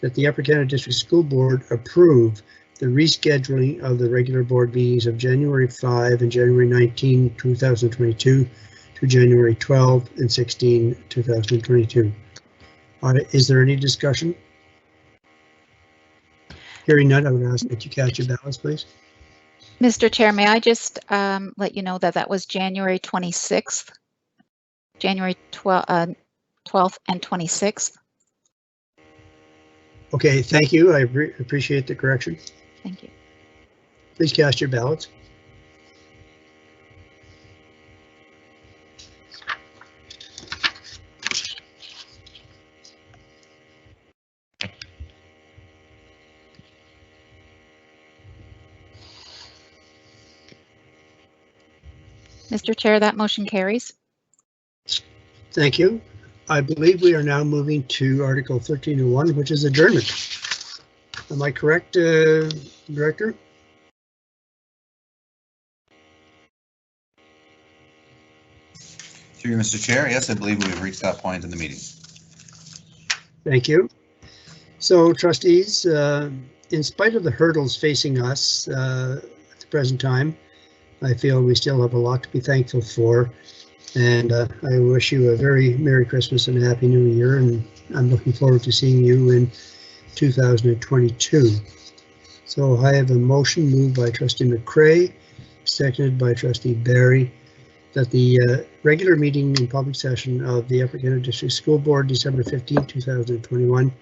Speaker 1: that the Upper Canada District School Board approve the rescheduling of the regular board meetings of January 5 and January 19, 2022 to January 12 and 16, 2022. Is there any discussion? Hearing none, I would ask that you cast your ballots, please.
Speaker 22: Mr. Chair, may I just let you know that that was January 26th, January 12th and 26th.
Speaker 1: Okay, thank you. I appreciate the correction.
Speaker 22: Thank you.
Speaker 1: Please cast your ballots.
Speaker 22: Mr. Chair, that motion carries.
Speaker 1: Thank you. I believe we are now moving to Article 1301, which is adjournment. Am I correct, Director?
Speaker 2: Through you, Mr. Chair, yes, I believe we've reached that point in the meeting.
Speaker 1: Thank you. So, trustees, in spite of the hurdles facing us at the present time, I feel we still have a lot to be thankful for. And I wish you a very Merry Christmas and a Happy New Year. And I'm looking forward to seeing you in 2022. So I have a motion moved by Trustee McCreary, seconded by Trustee Barry, that the regular meeting in public session of the Upper Canada District School Board, December 15, 2021,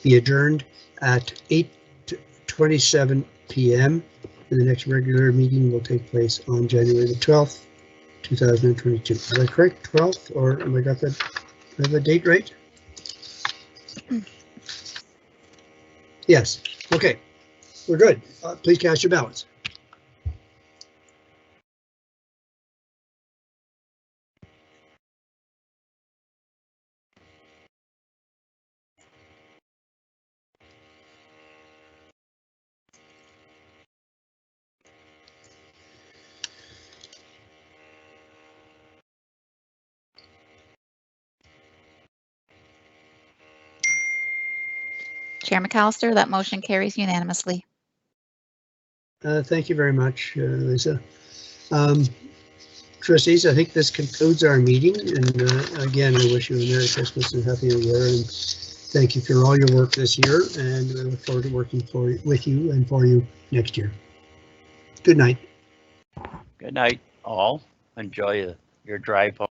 Speaker 1: be adjourned at 8:27 p.m. And the next regular meeting will take place on January the 12th, 2022. Is that correct? 12th, or am I got that? Have the date right? Yes. Okay. We're good. Please cast your ballots.
Speaker 22: Chair McAllister, that motion carries unanimously.
Speaker 1: Thank you very much, Lisa. Trustees, I think this concludes our meeting, and again, I wish you a Merry Christmas and Happy New Year, and thank you for all your work this year, and I look forward to working with you and for you next year. Good night.
Speaker 20: Good night, all. Enjoy your drive home.